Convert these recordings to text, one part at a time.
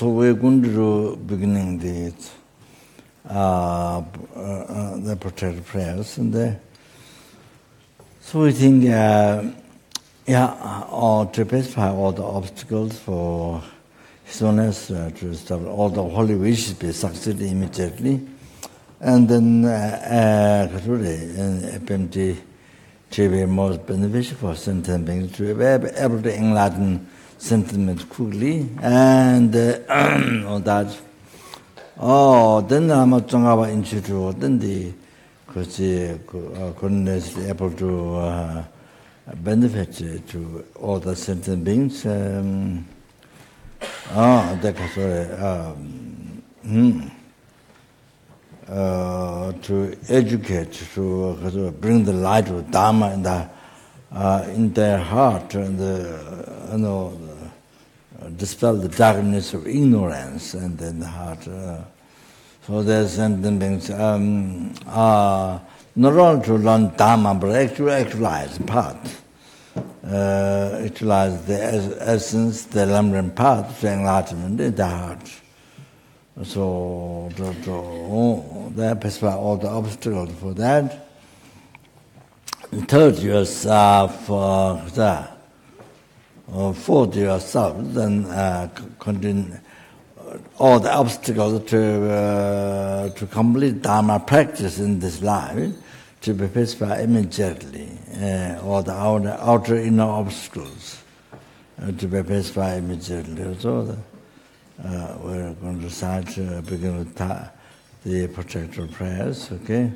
we're going to beginning the protected prayers, and so we think, or to pacify all the obstacles for His Holiness to stop all the holy wishes be succeed immediately, and then FMT to be most beneficial for sentient beings to be able to enlighten sentiment quickly, and all that. Then Lama Tsongaba Institute, then the Holiness is able to benefit to all the sentient beings. To educate, to bring the light of Dharma in their heart, and dispel the darkness of ignorance and then the heart. So there's sentient beings not only to learn Dharma, but actually actualize path. Actualize the essence, the lumbering path to enlightenment in the heart. So they pacify all the obstacles for that. And third, yourself, fourth, yourself, then continue all the obstacles to complete Dharma practice in this life to be pacified immediately. All the outer inner obstacles to be pacified immediately. So we're going to start begin with the protector prayers, okay?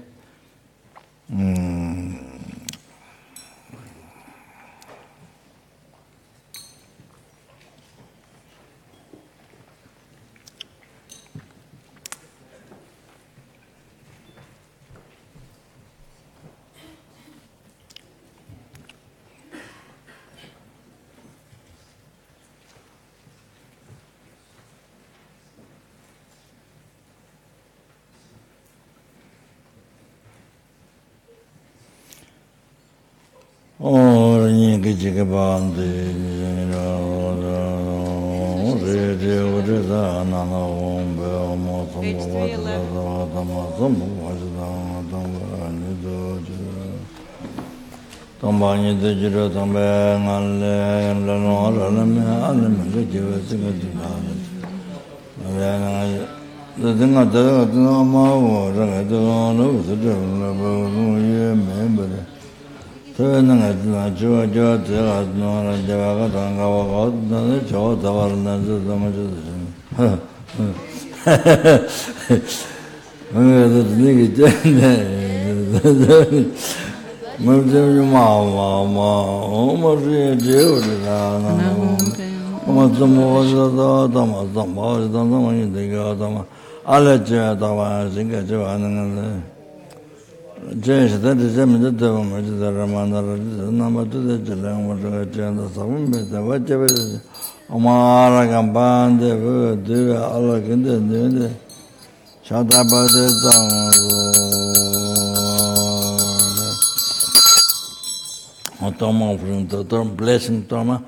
Blessing Toma.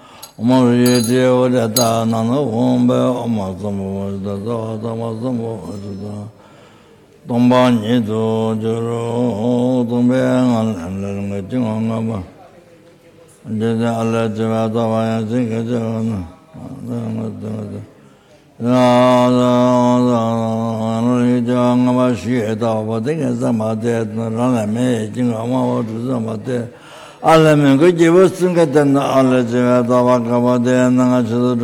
Alamin go give us some get an allergy, Tawakabade, and Nachu,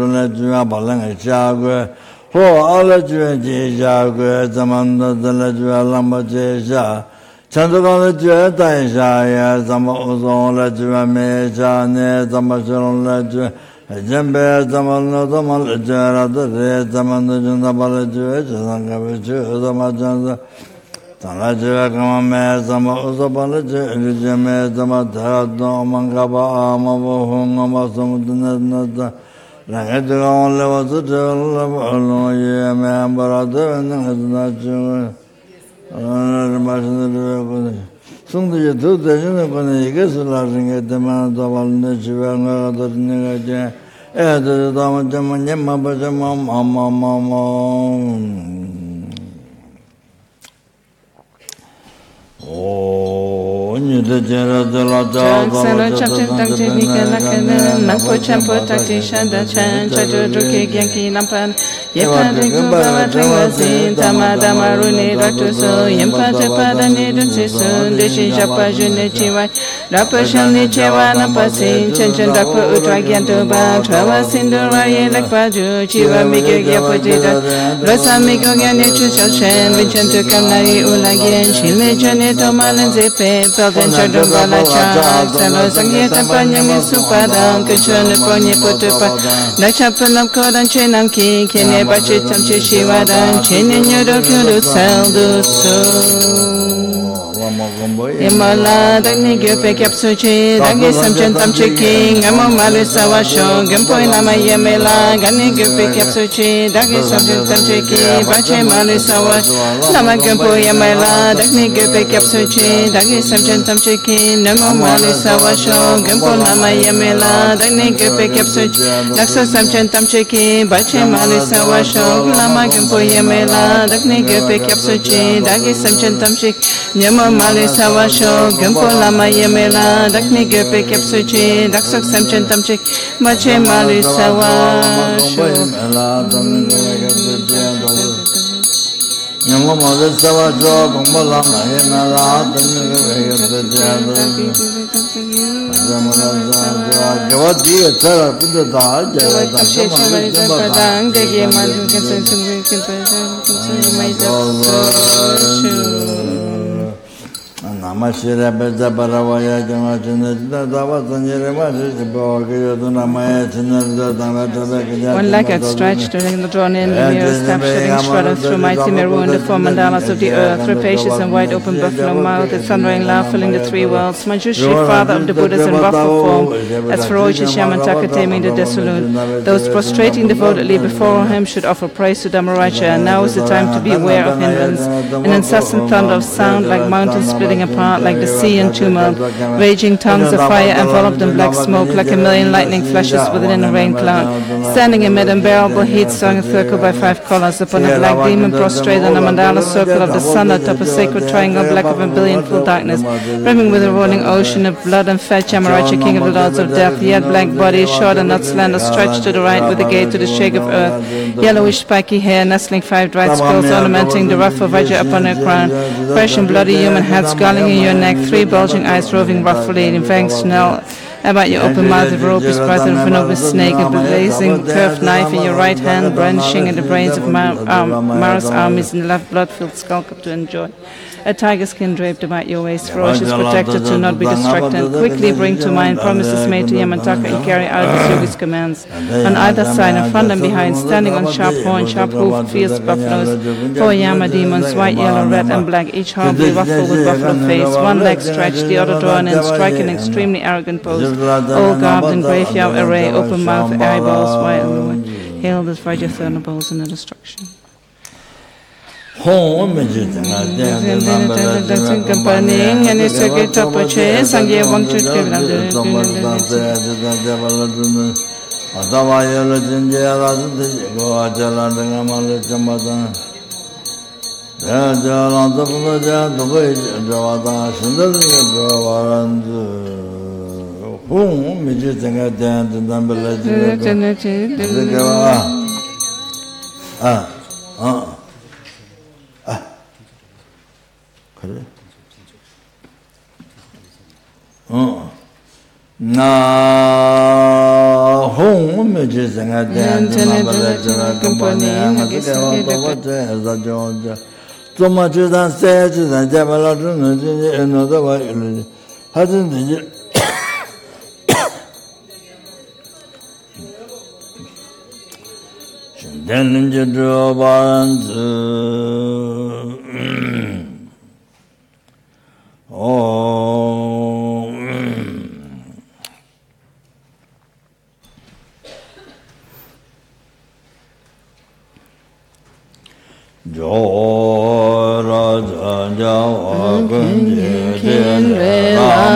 Balang, Chagwe, Ho, allergy, Jagwe, Zamanda, the Ledua, Lamba, Jesha, Chandola, Taisha, Zamazo, Ledua, Meja, Ne, Zamachon, Ledua, Jembe, Zamano, Zamalajara, the Red, Zamanda, Balaju, Zangavichu, Zamajanza. Talaja Kamame, Zama Uzabalaja, Elijame, Zama Tarado, Mangaba, Amavohung, Amasum, Nagatuan level to tell you, Mambarado, and Nachu. Soon the two days, when he gets laughing at the man of all nature, Imala dagni gyupe kyapsuchi dagi samchen tamche king amo malu sawasho gempoi nama yemela gani gyupe kyapsuchi dagi samchen tamche king bache malu sawash nama gempoi yemela dagni gyupe kyapsuchi dagi samchen tamche king namo malu sawasho gempoi nama yemela dagni gyupe kyapsuchi dakso samchen tamche king bache malu sawasho nama gempoi yemela dagni gyupe kyapsuchi dagi samchen tamche namo malu sawasho Gimpo Lama Yemela Dakni Gepe Kepsuchi Daksok Samchen Tamchik Mache Mali Sawasho Namo Mali Sawasho Gimpo Lama Yemela Dakni Gepe One leg outstretched, during the drawn in, the mirror step shedding shrouded through mighty mirror in the four mandalas of the earth, rapacious and wide open buffalo mouth, its thundering laugh filling the three worlds. Manjushri, father of the Buddhas in ruffled form, as ferocious Yamantaka taming the dissolute. Those prostrating devotedly before him should offer praise to Dhammaraja, and now is the time to be aware of hindrance. An incessant thunder of sound like mountains splitting apart, like the sea in tumult. Raging tongues of fire enveloped in black smoke, like a million lightning flashes within a rain cloud. Standing amid unbearable heat, strung encircled by five colors, upon a black demon prostrate on a mandala circle of the sun atop a sacred triangle black of a billion-fold darkness, brimming with a rolling ocean of blood and fat. Yamaraja, king of the lords of death, yet black body, short and not slender, stretched to the right with a gate to the shake of earth. Yellowish spiky hair, nestling five dried skulls, ornamenting the ruff of Vajra upon her crown. Fresh and bloody human head sculling in your neck, three bulging eyes roving roughly in fangs snell about your open mouth of rope is part of an open snake, a blazing curved knife in your right hand, brandishing at the brains of Mara's armies in the left blood-filled skull cup to enjoy. A tiger skin draped about your waist, ferocious, protected to not be distracted. Quickly bring to mind promises made to Yamantaka and carry out his yogi's commands. On either side, in front and behind, standing on sharp horn, sharp-hoofed, fierce buffaloes, four Yama demons, white, yellow, red, and black, each horribly ruffled with buffalo face, one leg stretched, the other drawn in, striking an extremely arrogant pose, all garbed in graveyard array, open mouth, eyeballs, wide and hail the Vajra thunderbolts in the destruction. Company and its circuit top of chairs and gave one to Na home images and I dance so much as says and another way. Hasn't then you draw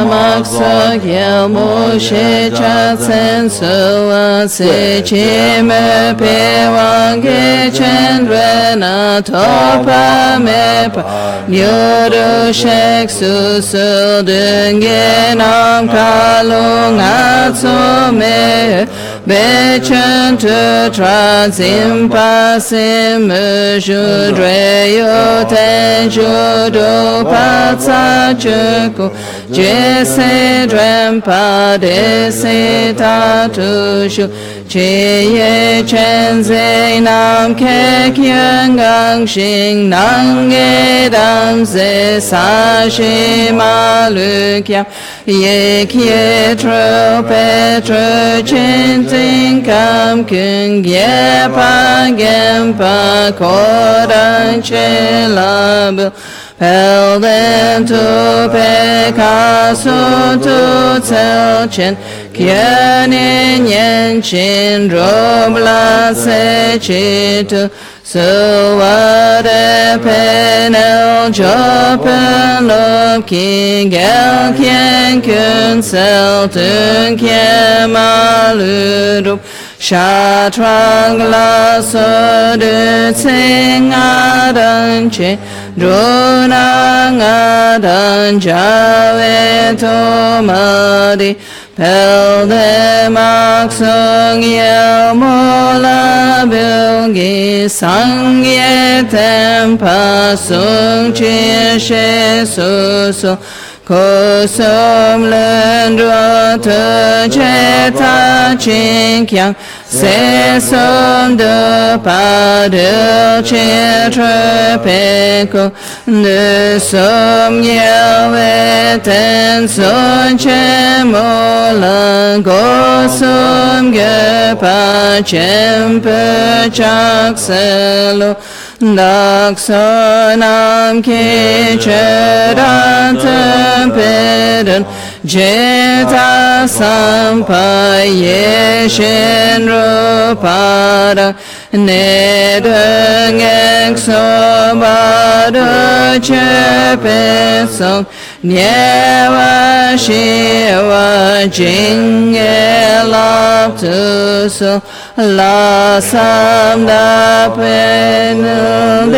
maksa yel moshe chatsen suwa se chime pe wange chendrena topa mepa nyodo shek susul dunge nam kalung atsume bechen tu transim pasim judreyo ten judo patsa chuku jese drempa desi tatu shu cheye chenze nam kek yangang shing nange damse sashi malukyam ye kye tro petro chinting kam kung ye pa gempa kodan chelabu Pelden tu pekaso tu celchen Kyenin yen chin robla se chitu Suwade penel jopen lop king el kien kun sel tun kien maludup Shatrang la so du tsing adan che Drunang adan jave tomadi Pelde maksung yel mola bilgi Sangye tempa sung chi she susu Kusum lendro tu cheta chinkyang Se sum du padil chitra peko Du sum yewe ten sun che mola Go sum ge pa chempe chak selo Daksanam ki chedatam pedan Jeta sampaye shenrupada Nedung exobada chepesong Nyewa shiva jingelaptuso La samda penul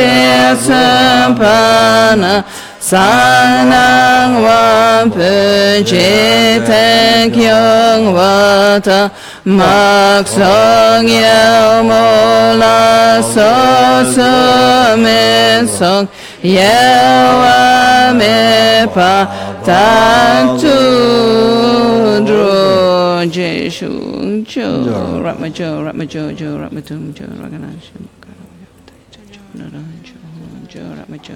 desampana Sanang wampu jiten kyung wata Maksong yel mola so song Yewa me pa tantu dro jeshu jo ratma jo ratmatum jo raganasham jo ratma jo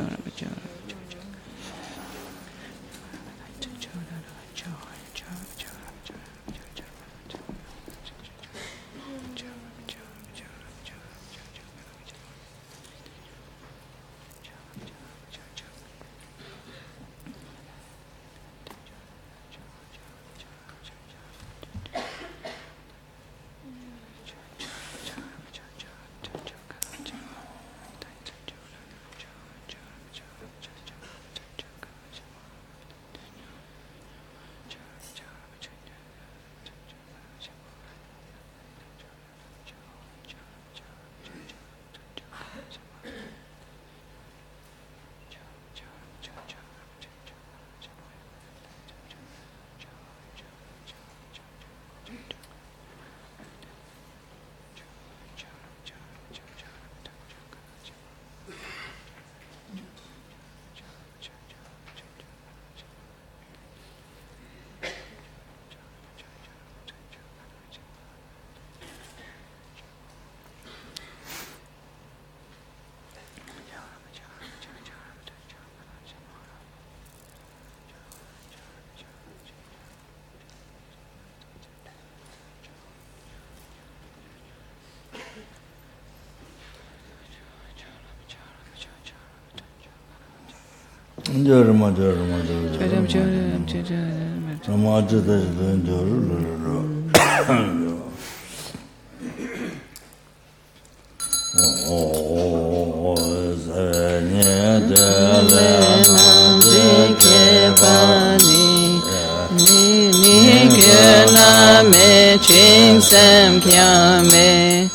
sem kyame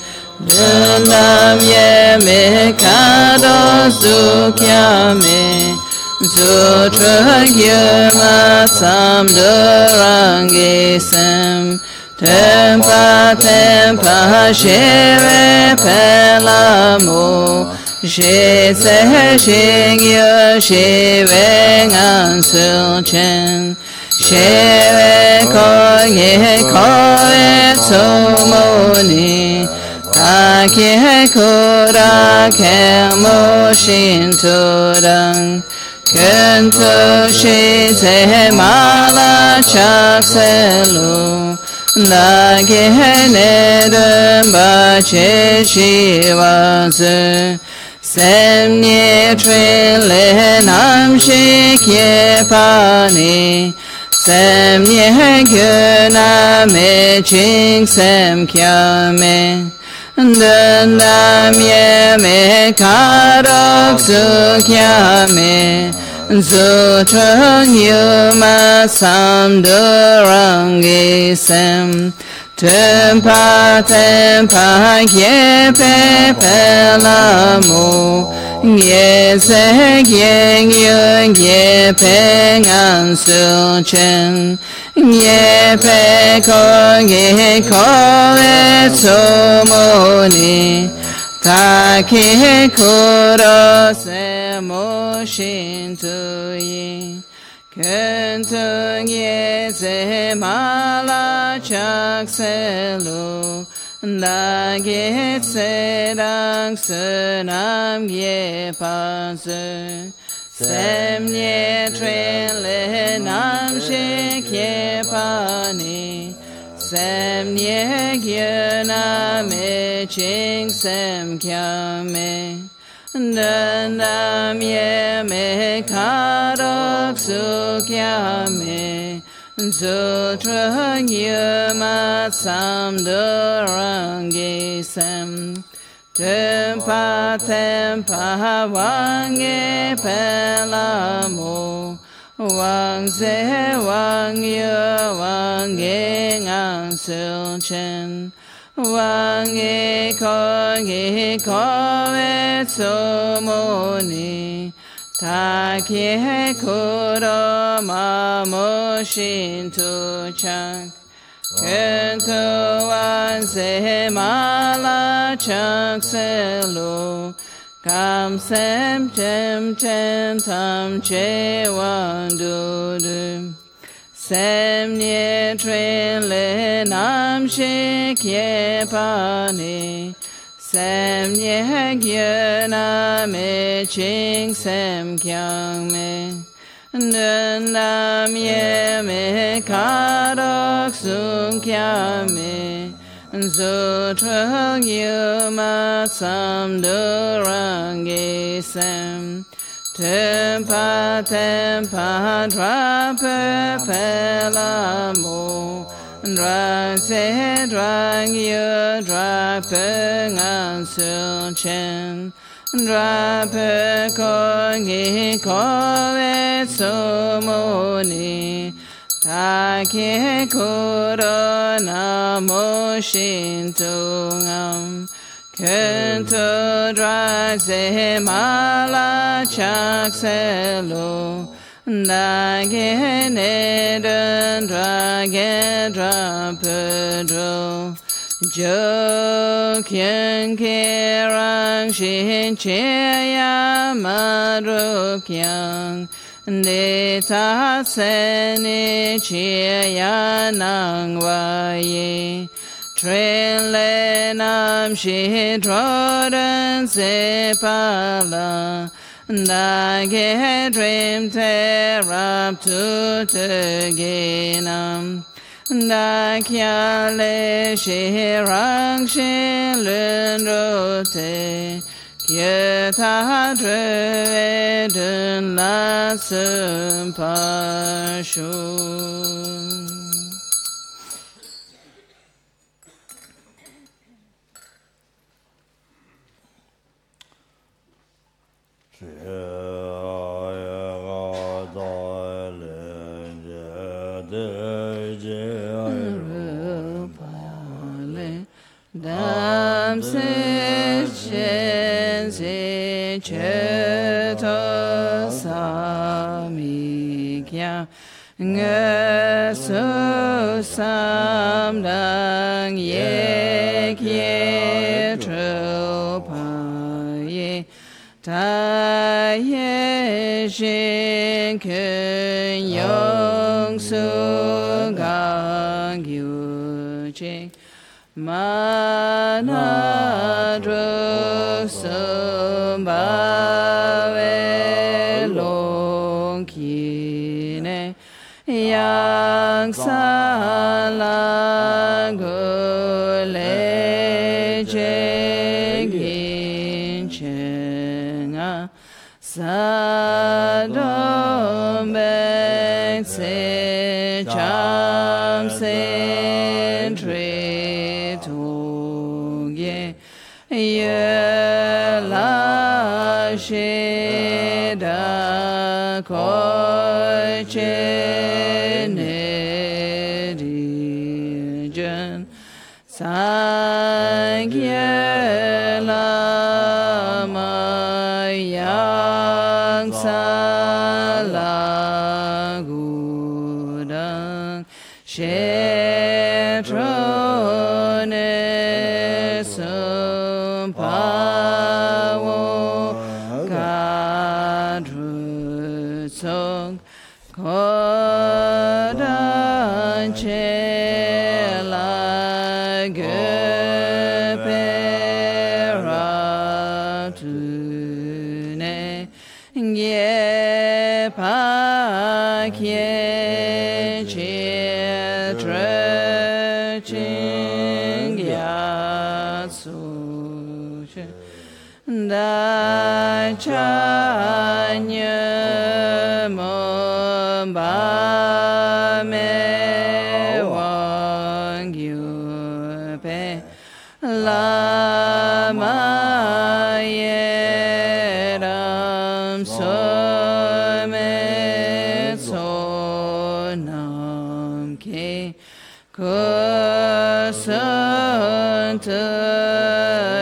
Dundam ye me kado su kyame Zutra gyuma sam durangi sem Tempa tempa shire pelamo She se shingyo shive ngansul chen Shire koye koe tsumoni Kake kura kemo shinturang Kento shi se mala chakselu Nage nedumba che shivazu Semnye trile nam shikye pani Semnye gyuna me ching sem kyame Dundam ye me karok su kyame Zutrang yuma sam durangi sem Tempa tempa ye pe pelamo Ye se gyeng yung ye pe ngan sul chen Ye pe ko ye ko e tsumoni Taki kuro se mo shintu yi Kentung ye se mala chak se lu Dagit se dang sunam ye pa su Sem ye trin le nam shik ye pa ni Sem ye gyuna me ching sem kya me Dundam ye me karok su kya me Zutra yuma sam durangi sem Tempa tempa wange pelamo Wang se wang yu wange ngang sul chen Wang e ko e tsumoni Taki kuro mamo shintu chak Kento wan se mala chak se lo Kam sem tem tam che wan du du Sem nye trin le nam shik ye pani Sem nye gyuna me ching sem kyang me Dundam ye me karok sung kyang me Zutra yuma sam durangi sem Tempa tempa drape pelamo Drang se drang yu drape ngan sul chen Drape kongi koe tsumoni Taki kuro namo shintu ngam Kento drag se mala chak se lo Dage nedun drage drapedro Jo kyen kerang shin cheya madru kyang De ta seni cheya nang waye Trile nam shi drodan se pala Dage dream te rap tu te ginam Da kya le shi rang shi lun ro te Kye ta dre dun la sum pa shu cheto samikya Ngesu samdang yek ye trupaye ta ye shin kun yong su gang yu ching mana dru sum ba we long ki ne yang sa la gu le jeng yin chen a sa dom ben se cham sen tre tu ye ye la she da ko che ne di jen sang ye la ma yang sa la gu dang she tro ne sum pa wo ga dru song ko dan che la ge pe ra tu ne ye pa kye che tre ching ya su che da cha nye mo ba me wang yu pe la ma ye ram so me so nam ke ko san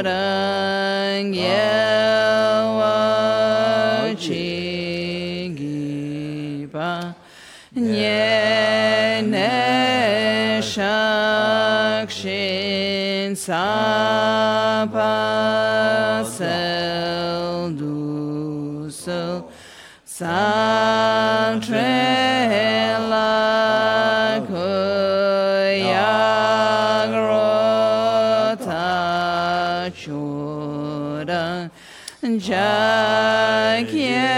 rang ye wa chi gi ba nye ne shak shin sa pa sel du sel sang tre la ko yang ro ta chu da ja kye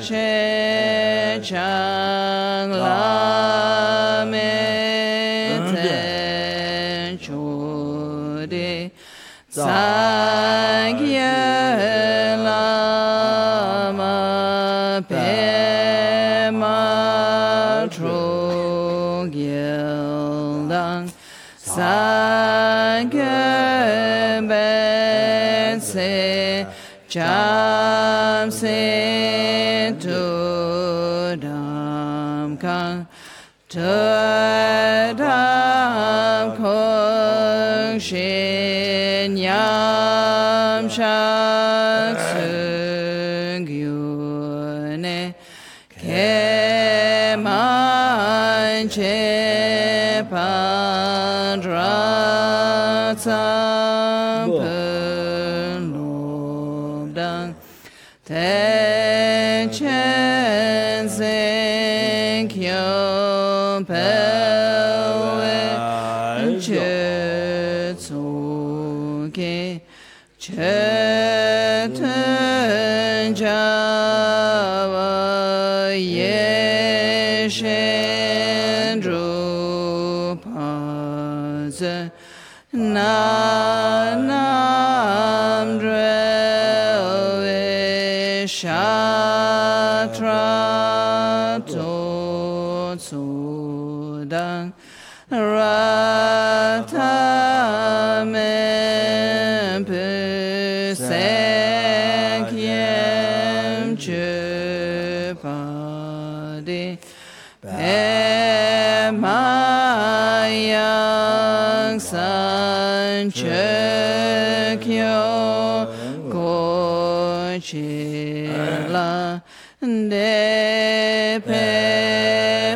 che chang la me ten chu de sang ye la ma pe ma tro gel dang sang ye ben se cham se tu dam kang tu dam kong shin yam shak sung yu ne ke man che pan dra tsam pen lom dang ten chen sen kyom pel we che tso ke che ten java ye shen dru pa ze na nam dre we sha tra to tso dang ra ta me pe se kiem che pa de pe ma yang san che kyo ko chila de pe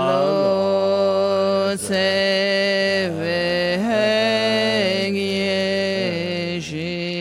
lo se ve ye shi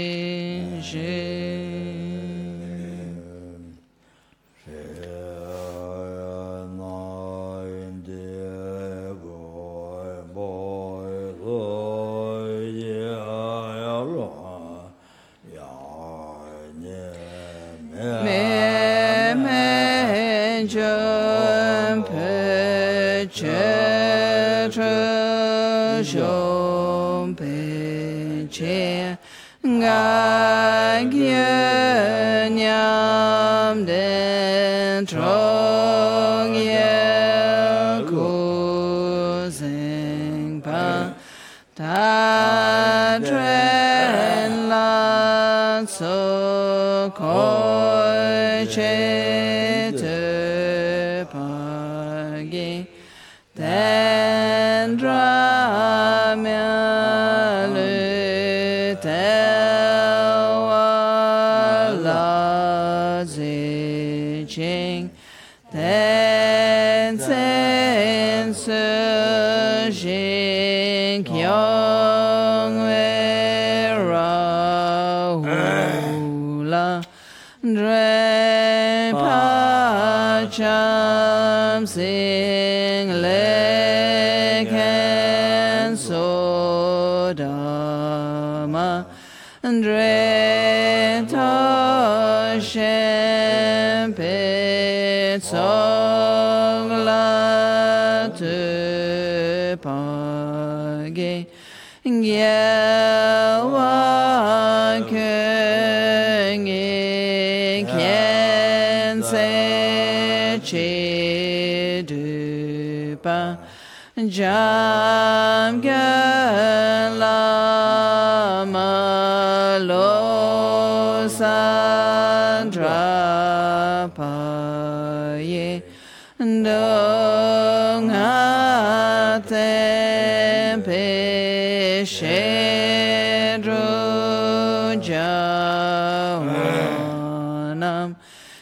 Jam Lama lo sandra pa ye dong ha tempe shedro jawanam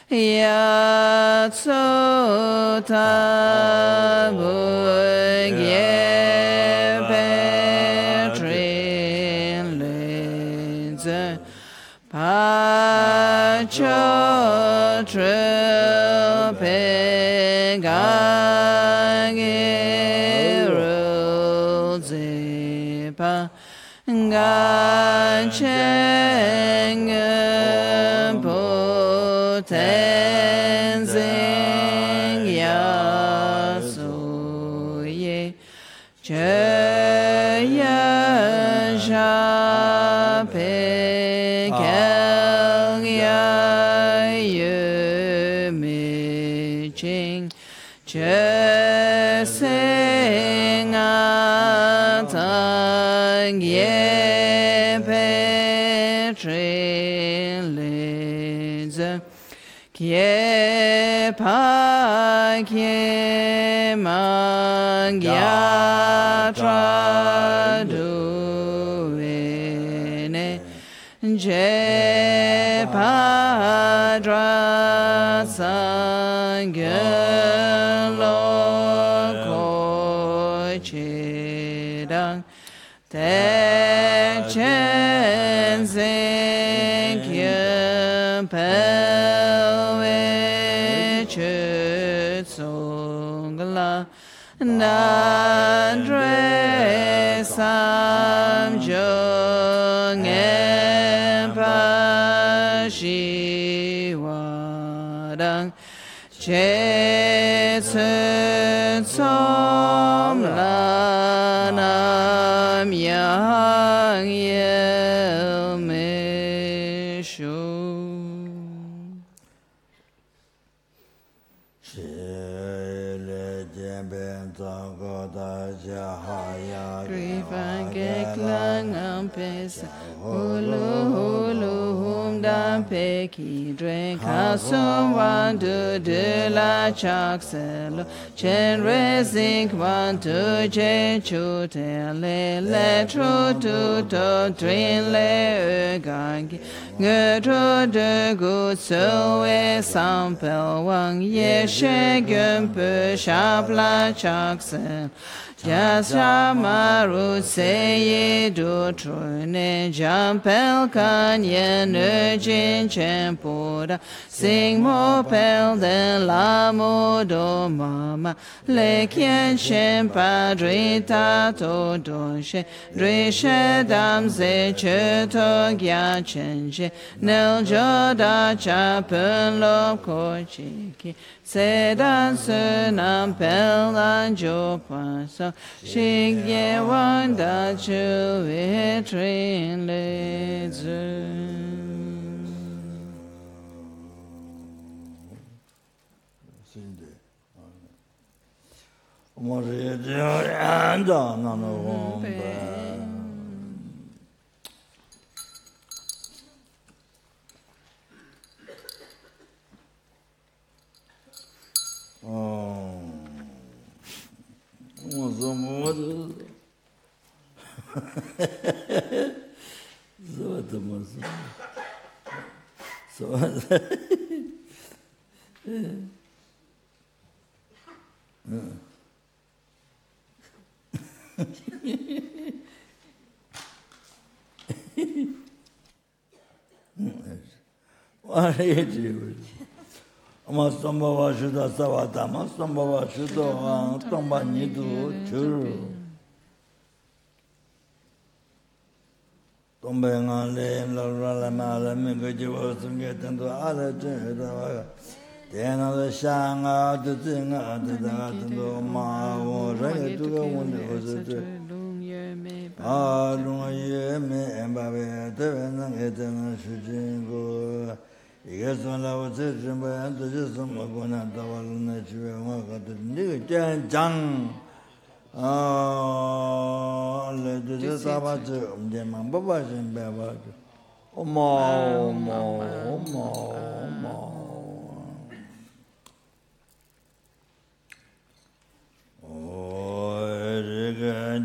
yatsota Chakselo chen resink wan tu je chu te le tru tu to trin le gangi Ngơ trô đơ gu sơ wê sam pel wang ye she gön pö shap la chak sen. Jasya maru se ye du tru ne jam pel kan ye ne jin chen poda sing mo pel de la mo do mama le kien shen pa dri ta to do she dri she dam se che to gya chen she nel jo da cha pen lo ko chi ki se dan se nam pel an jo pa so Shig ye wan da chu we train le zu. What are you doing? Masambhava Shuddha Savata, Masambhava Shuddha, Tamba Nidu, Churu. Tombenga Lim, Lala Mala, Mingajiva, Sungetan to other Jeda, Tena the Shanga, the Tinga, the Datu, Ma, Ranga to the one was a Ah, Lunga me, and Babe, Tevan, Etan, Shujingo. Yes, when I was at Jimba and the Jism of one at the one that you were the new Jang. Ah, let the Sabato, the Mambabas and Baba. Oh,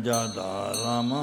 Jada Lama.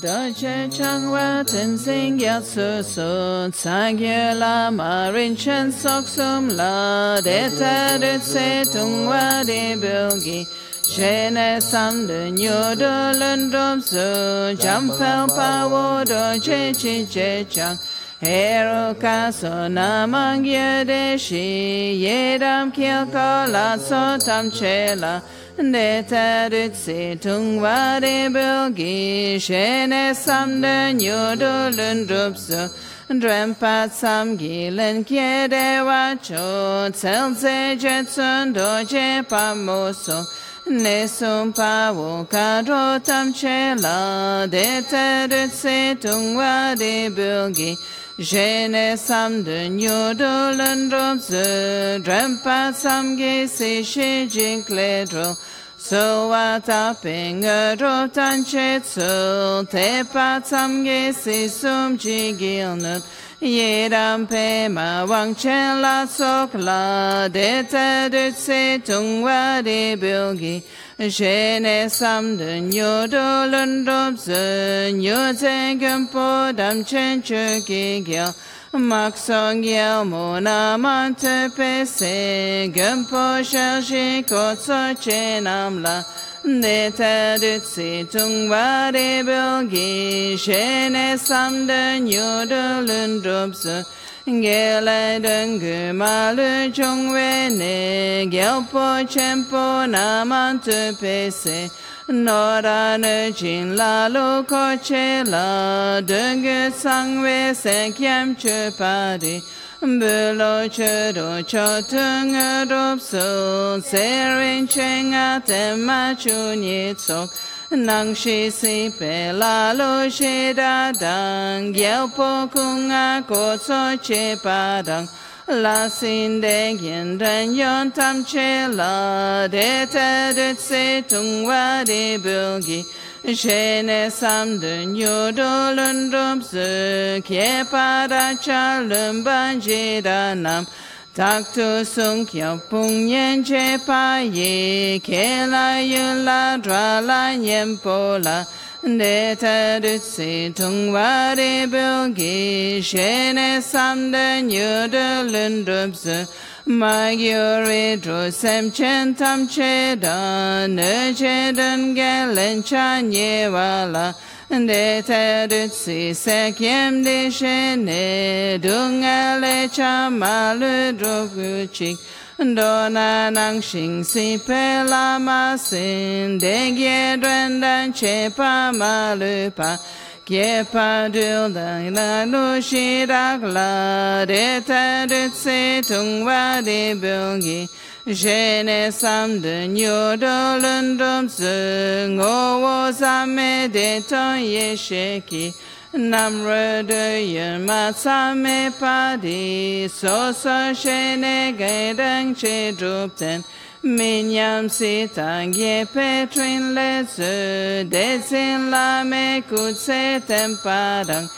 Dache changwa tensing yatsu su tsagye lama rinchen soksum la deta dutse tungwa de bilgi shene samde nyodo lundum su jampel pawo do che chi che chang hero kaso namang yede shi yedam kilko la so tam che la Deta dutse tungwa de bilgi shene samde nyodo lundrupso drempat samgi len kiede wacho tselze jetsun doje pamoso nesum pawo kadro tamche la deta dutse tungwa de bilgi shene samde nyodo lundrupso drempat samgi se she jinkledro So wataping a rotan chetsul, te patsam gesi sum jigilnut, yedam pe ma wang chen la sok la, deta dutse tungwa de bilgi, shene sam de nyodo lundop ze, nyoze gempo dam chen chuki gil, Maksong yel mona mante pese gempo shelshi kotso chenam la Deta dutsi tungwa de bilgi shene samde nyodo lundrupse Gele dengu malu chungwe ne gelpo chempo namante pese Nora ne chin la lo koche la dengue sangwe se kyam che pari Bulo che do cho tung a dop so serin cheng a te ma chu ni tsok Nang shi si pe la lo she da dang Gyel po kung a ko so che pa dang La sin de yen dan yon tam che la de te de se tung wa de bilgi shene sam de nyodo lundum se kye para cha lumban je da nam tak tu sung kyo pung yen che pa ye ke la yun la dra la yen po la De ta du si tung wa de bilgi shene sam de nyu de lun drup se ma gyuri dru sem chen tam che da ne che den ge len chan ye wa la de ta du si se kiem de shene dung a le cha ma lu drup gu chik do na nang shing si pe lama sin de gye duen dan che pa ma lu pa kye pa dul dan la lu shi dak la de ta de se tung wa de bilgi je ne sam de nyu do lun dum se ngo wo sa me de ton ye she ki nam re de yen ma sa me pa di so so she ne ge dang che drup ten min yam si tang ye pe trin le se de sin la me kut se tem pa dang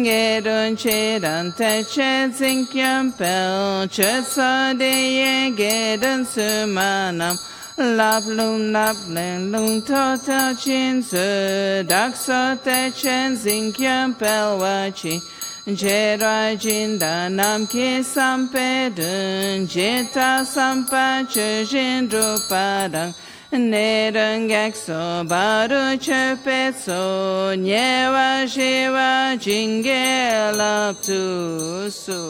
ge don che dan te che zing kyam pel che sa de ye ge dan su ma nam lap lung lap len lung to to chin se dak so te chen zing kyam pel wa chi je ra jin da nam ki sam pe dun je ta sam pa che jin dru pa dang ne dang gak so ba ru che pe so nye wa shi wa jing ge lap tu su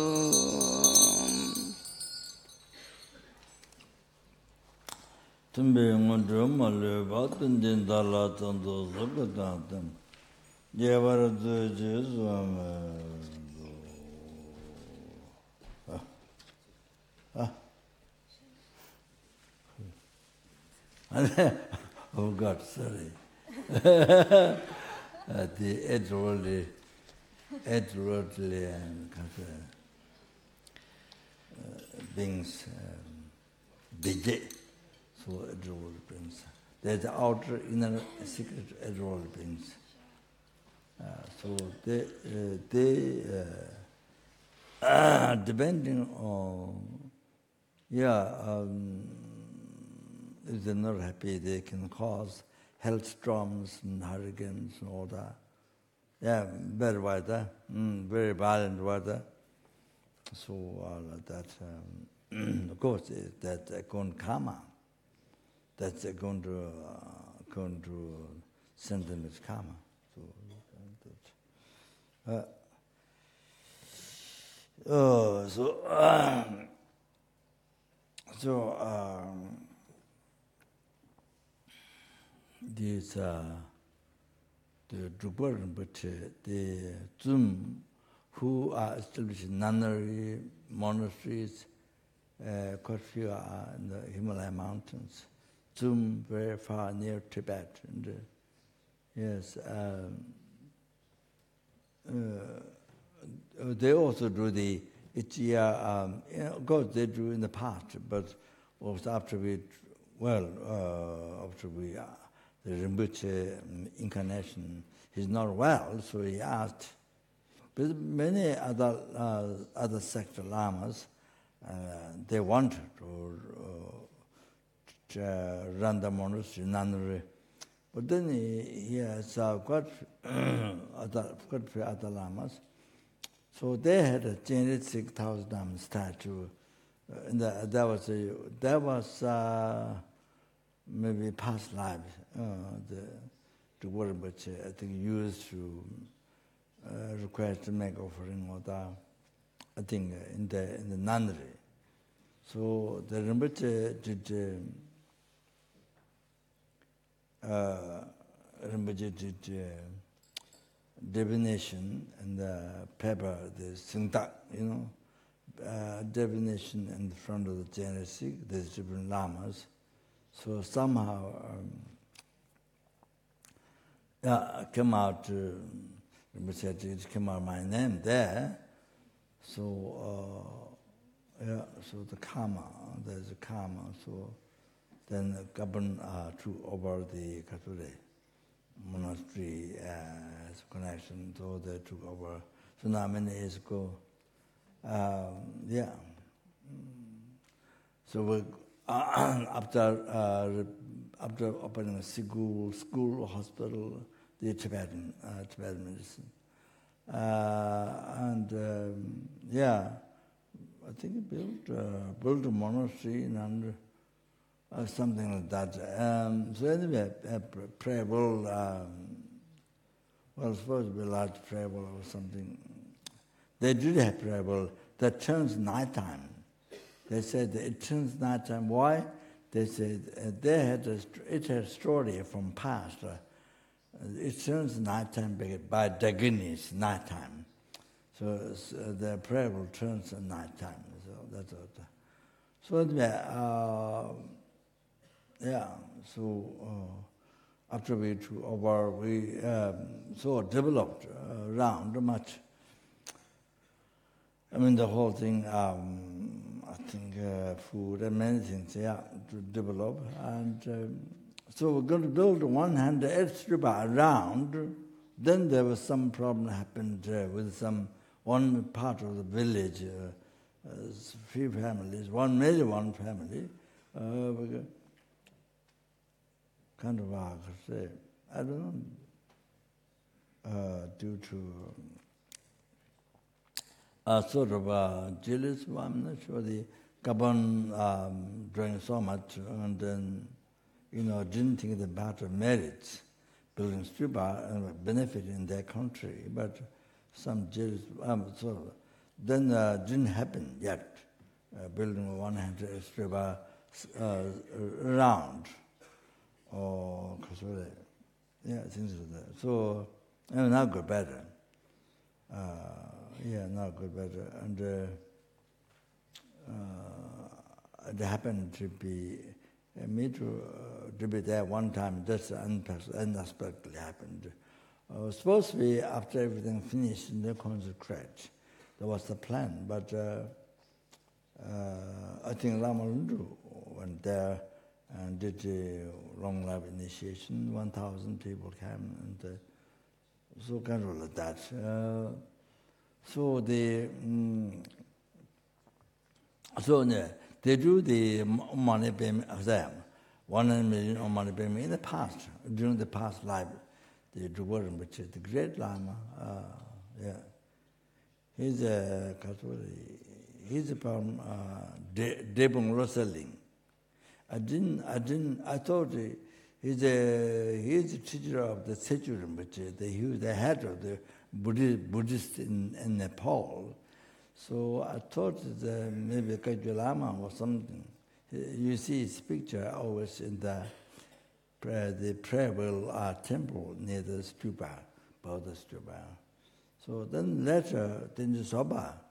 tumbe ngodro malu batun din dala tando zabatan yevara duje swama oh God, sorry. The Edwardly and beings, Degyes. So Edward beings. There's the outer, inner, secret Edward beings. So they depending on, if they're not happy, they can cause health storms and hurricanes and all that. Yeah, very weather, very violent weather. So that, of course, that's going karma. That's going to send them as karma. These the Drupal Rinpoche, the Zum, who are established nunnery monasteries, quite few are in the Himalaya mountains. Zum, very far near Tibet. And, yes, they also do the of course they do in the past, but also after the Rinpoche incarnation, he's not well, so he asked. But many other sect lamas, they wanted to run the monastery, nunnery. But then he has quite a few other lamas. So they had a generated 6,000 statue. That was maybe past life. The word which I think used to request to make offering or that. I think in the nunnery. So the Rinpoche did divination and the paper, the Singtak, divination in the front of the Genesis, there's different lamas. So somehow came out, it came out my name there. So so the karma, there's a karma. So then govern took over the Catholic monastery as a connection, so they took over. So now many years ago, So we, after opening a school, hospital, the Tibetan medicine. I think he built a monastery and something like that. So anyway, prayer bowl, supposed to be a large prayer bowl or something. They did have prayer bowl that turns nighttime. They said it turns nighttime. Why? They said it had a story from past. It turns nighttime by Degyes, nighttime. So the prayer will turn at nighttime. So that's what. So anyway, after we took over, we developed around much. I mean, the whole thing. I think food and many things, to develop. And so we're going to build 100 stupa around. Then there was some problem happened with one part of the village, few families, maybe one family, kind of, I don't know, due to sort of jealous, I'm not sure, the Gabon drawing so much, and then, didn't think about the merits, building stupa and benefit in their country, but some jealous, then didn't happen yet, building 100 stupa around, or things like that. So, now go better. Now go better. And it happened to be me to be there one time. That's unexpectedly happened. Supposed to be after everything finished in the consecrate. That was the plan. But I think Lama Lundu went there and did the long life initiation. 1,000 people came, and so kind of like that. They do the money payment of them, 100 million of money payment in the past, during the past life. They do which is the great Lama. He's from Debung Rosaling. I thought he's the teacher of the Sechur Rinpoche. He was the head of the Buddhist in Nepal. So I thought that maybe Kajwa Lama or something. You see his picture always in the prayer wheel temple near the stupa, Buddha stupa. So then later, Tenji Soba,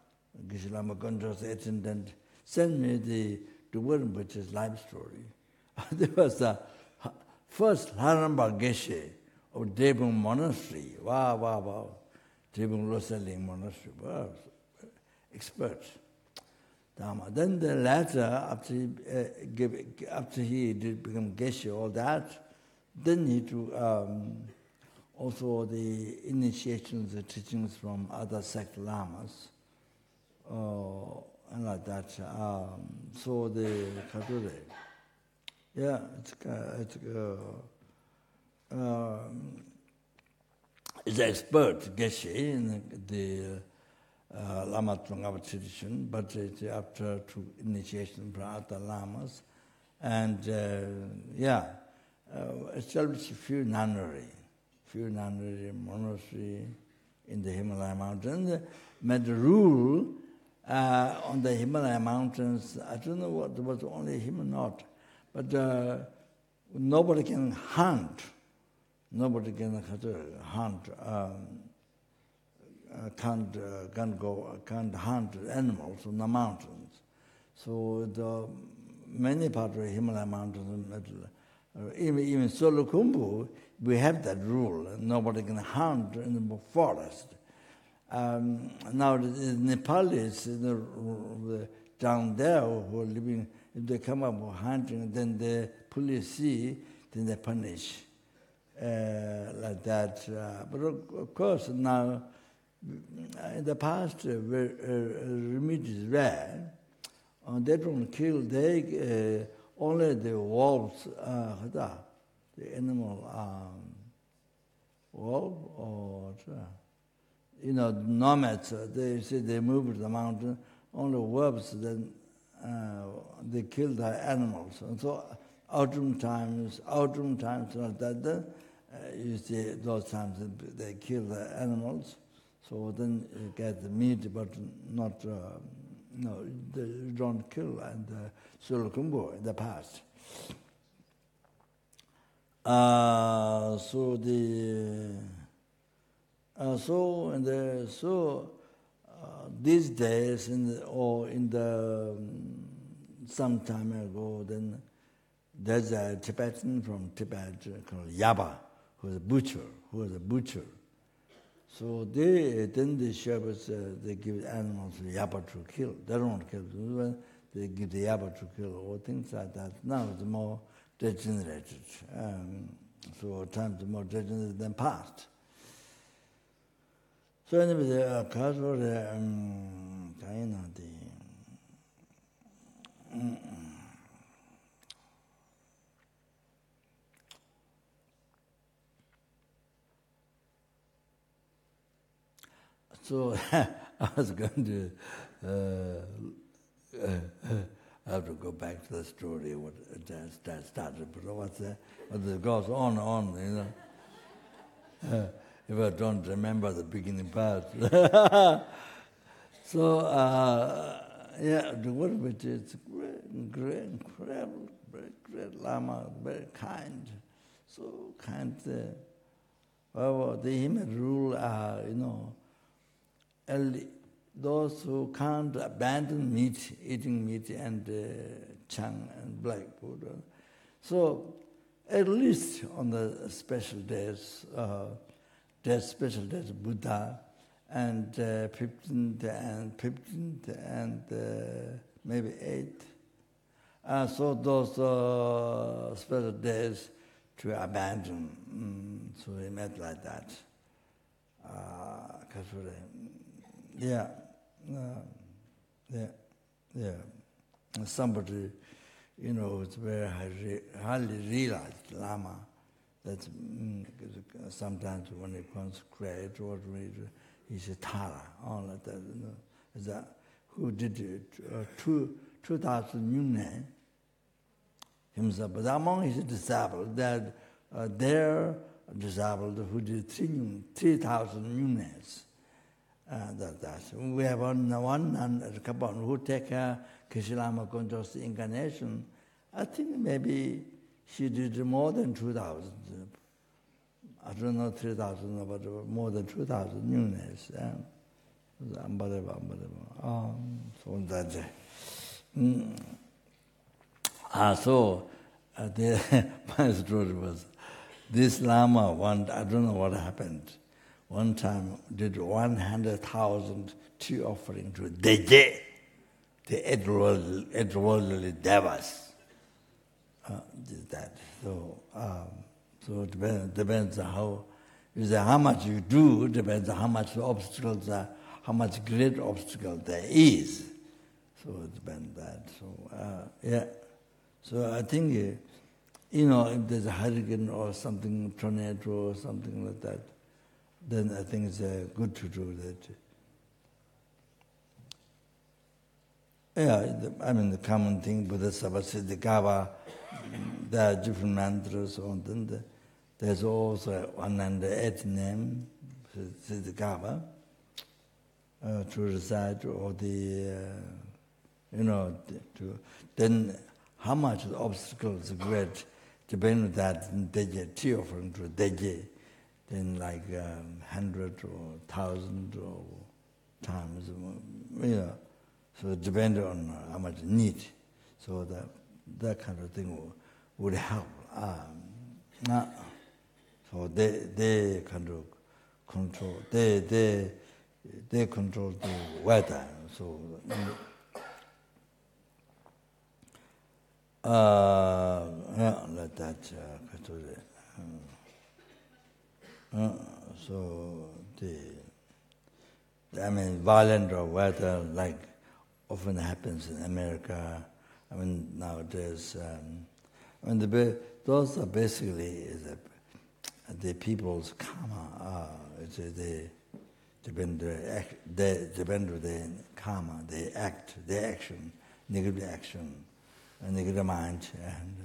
Geshe Lama Gondra's attendant, sent me the Rinpoche's life story. There was the first Haramba Geshe of Debung Monastery. Wow. Debung Rosaling Monastery. Wow. Experts. Then the latter, after he did become Geshe, all that, then he took also the initiations, the teachings from other sect lamas, and like that. So the Kadure, it's an expert Geshe in the Lama Trungapa tradition, but it's after to initiation from other lamas, and established a few nunnery monastery in the Himalaya mountains, made a rule on the Himalaya mountains. I don't know what was only him or not, but nobody can hunt. Nobody can hunt. Can't hunt animals on the mountains. So the many parts of the Himalaya mountains, even Solukhumbu, we have that rule. Nobody can hunt in the forest. Now the Nepalis down there who are living, if they come up hunting, then the police see, then they punish like that. But of course now, in the past, meat is rare. They don't kill. They only the wolves, the animal. or nomads. They say they move to the mountain. Only wolves. Then they kill the animals. And so autumn times like that. You see those times they kill the animals. So then you get the meat, but not. They don't kill and Sulakumbo in the past. These days, some time ago, then there's a Tibetan from Tibet called Yaba, who was a butcher. So then the shepherds they give animals to Yaba to kill. They don't kill. They give the Yaba to kill or things like that. Now it's more degenerated. So times more degenerated than past. So anyway, the cause for the so I was going to have to go back to the story what that started, but what it goes on, if I don't remember the beginning part. So the which is great, incredible, very great Lama, very kind, so kind. He made rule, those who can't abandon eating meat and Chang and black food. So at least on the special days, Buddha, and 15th and maybe 8th. So those special days to abandon. So he made like that. Yeah. Somebody, it's very highly realized Lama. That sometimes when he consecrates or he's a Tara, all like that. Who did it? 2,000 yunne himself. But among his disciples, they're disciples who did 3,000 yunnes. We have one a couple who take Keshe-Lama Continuosly incarnation. I think maybe she did more than 2,000. I don't know 3,000, but more than 2,000 units. Unbelievable. So that's my story was, this Lama, I don't know what happened. One time did 100,000 tea offering to Degyes, the elderly devas. Did that. So it depends how much you do, depends on how much obstacles are, how much great obstacle there is. So it depends on that. So So I think, if there's a hurricane or something, tornado or something like that, then I think it's good to do that. The common thing, Buddha Sabha Siddhikava, there are different mantras on them. There's also 108 name, Siddhikava, to recite, or then how much the obstacles are great, depending on that, Degyes, tea offering to Degyes, then like 100 or 1,000 or times, So it depends on how much need. So that kind of thing would help. So they kind of control. They control the weather. So like that. So violent weather like often happens in America. Nowadays, those are basically the people's karma. They depend on the karma, their action, negative action, negative mind, and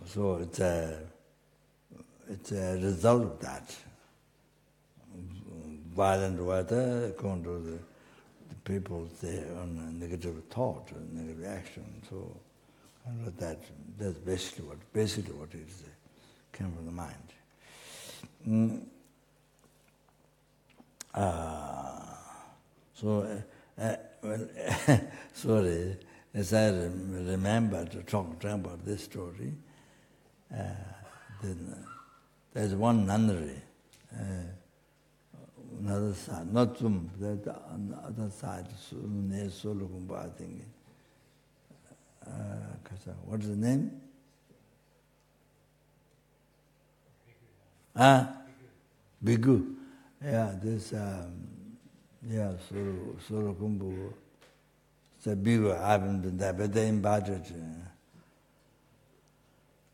so it's a result of that. Violent weather, going to the people there on negative thought, negative action. So that's basically what it is. Came from the mind. Sorry, as I remember to talk about this story, then there's one nunnery, another side, not Zum, the other side, near Solukumba, I think. What is the name? Bigu. Yeah, this, Solukumbu. It's a Bigu, I haven't been there, but they're in budget.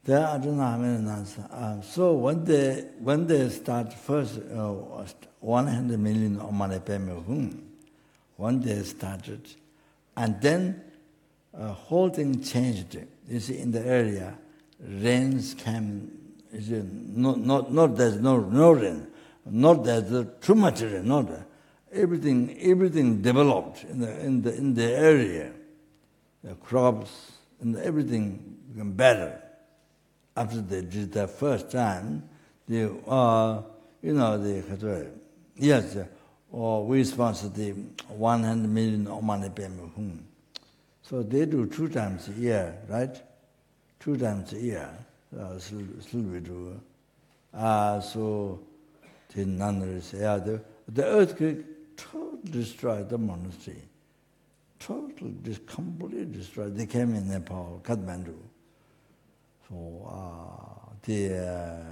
There, I don't know how many nuns. So when they start first, 100 million Omane Peme Hum, when they started, and then whole thing changed. You see, in the area, rains came. Not there's no rain, not there's too much rain. Not everything developed in the area. The crops and everything became better. After they did that first time, we sponsor the 100 million Omane Peme Hum. So they do 2 times a year, right? 2 times a year. Still we do. So the nunneries, the earthquake totally destroyed the monastery. Completely destroyed. They came in Nepal, Kathmandu. So their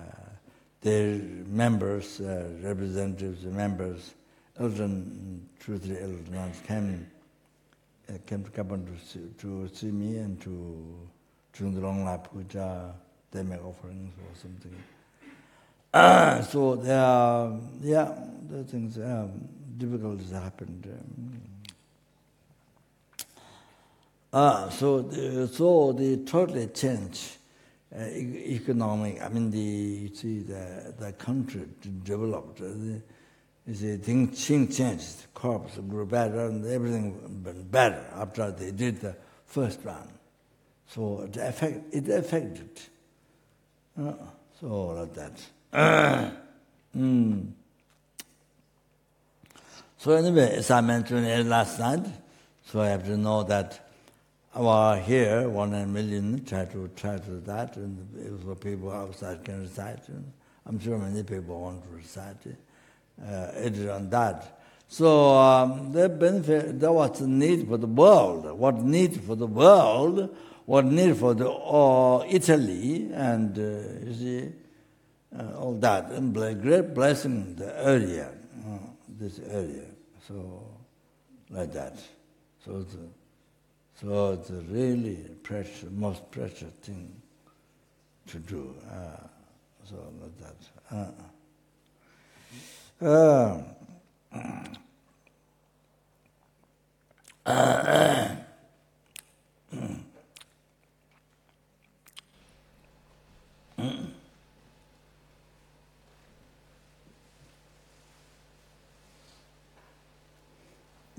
members, representatives, members, 2 or 3 elder nuns came to Kathmandu to see me and to during the long life puja, they make offerings or something. So the things, difficulties happened. So the totally change economic. I mean, the country developed. Things changed. Crops grew better, and everything went better after they did the first one. So it affected. So like that. So anyway, as I mentioned last night, so I have to know that here 100 million try to that, and if people outside can recite, I'm sure many people want to recite it on that. So the benefit, that was the need for the world. What need for the world? What need for the Italy, and you see all that, and great blessing the area, this area. So like that. So it's a really precious, most precious thing to do. So like that.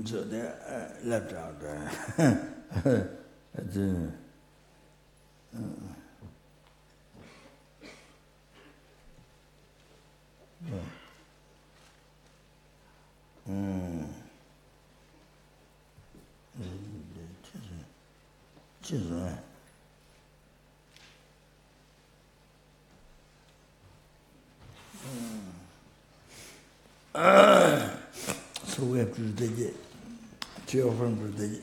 So they left out. So we have to do Degyes. To offering for Degyes.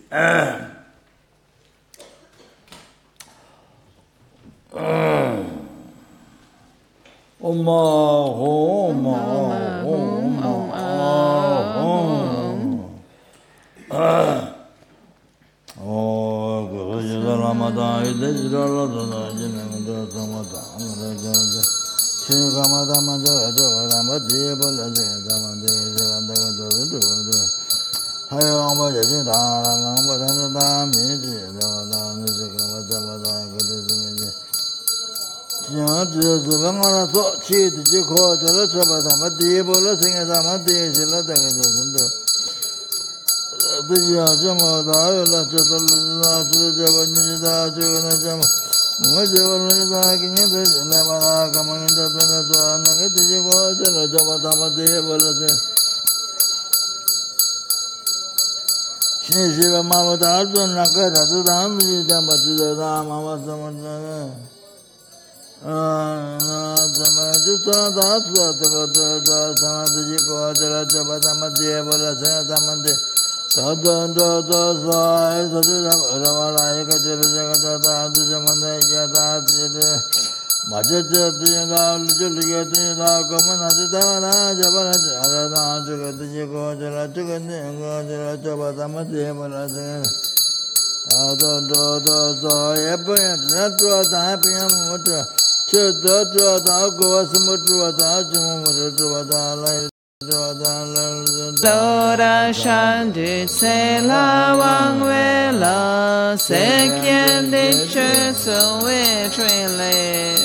Lora shandu se la wang we la se kien de che so we train les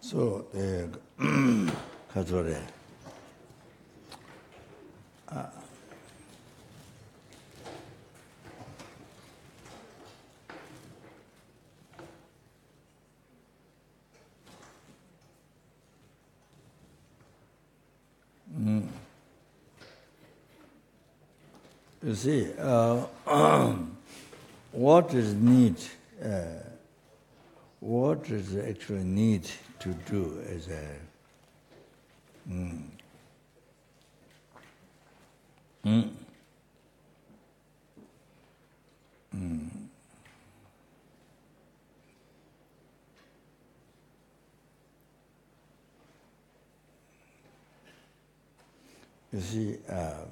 So, Katore. You see, what is need? What is actually need to do is You see, how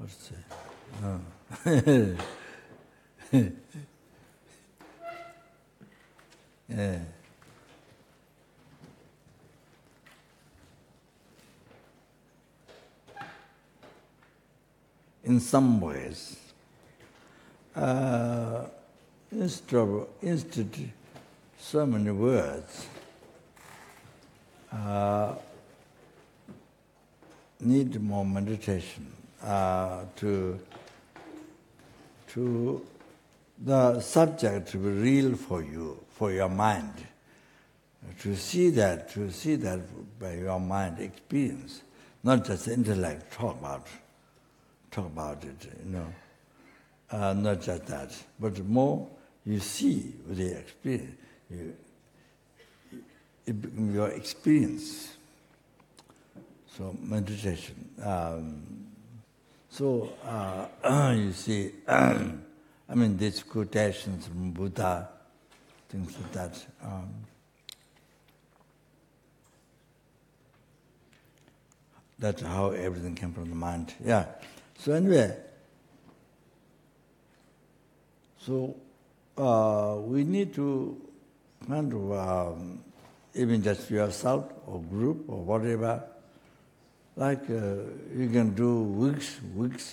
to say? Yeah. In some ways, instead so many words, need more meditation to the subject to be real for you, for your mind, to see that by your mind experience, not just intellect talk about it, not just that, but more you see with the experience, it becomes your experience. So meditation. You see, these quotations from Buddha, things like that. That's how everything came from the mind. Yeah. So anyway, we need to kind of, even just yourself or group or whatever, like you can do weeks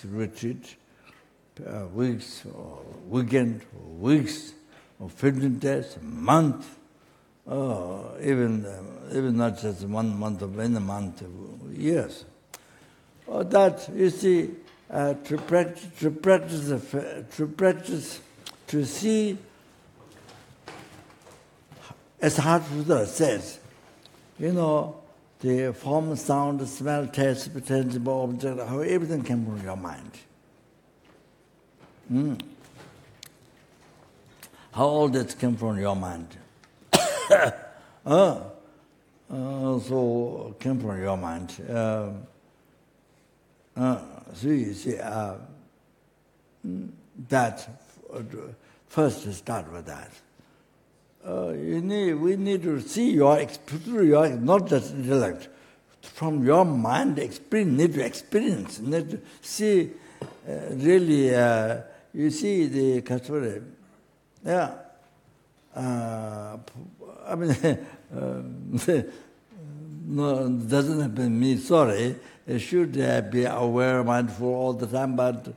retreat, weeks or weekend, or weeks or 15 days, a month, even not just 1 month or in a month, years. That you see, to practice, to see, as Hartford says, the form, sound, smell, taste, tangible object, how everything came from your mind. How all that came from your mind. So came from your mind. So you see, that first start with that. We need to see your not just intellect, from your mind experience, need to experience, need to see really, you see the Kachore, yeah. No, doesn't happen me, sorry. I should be aware, mindful all the time, but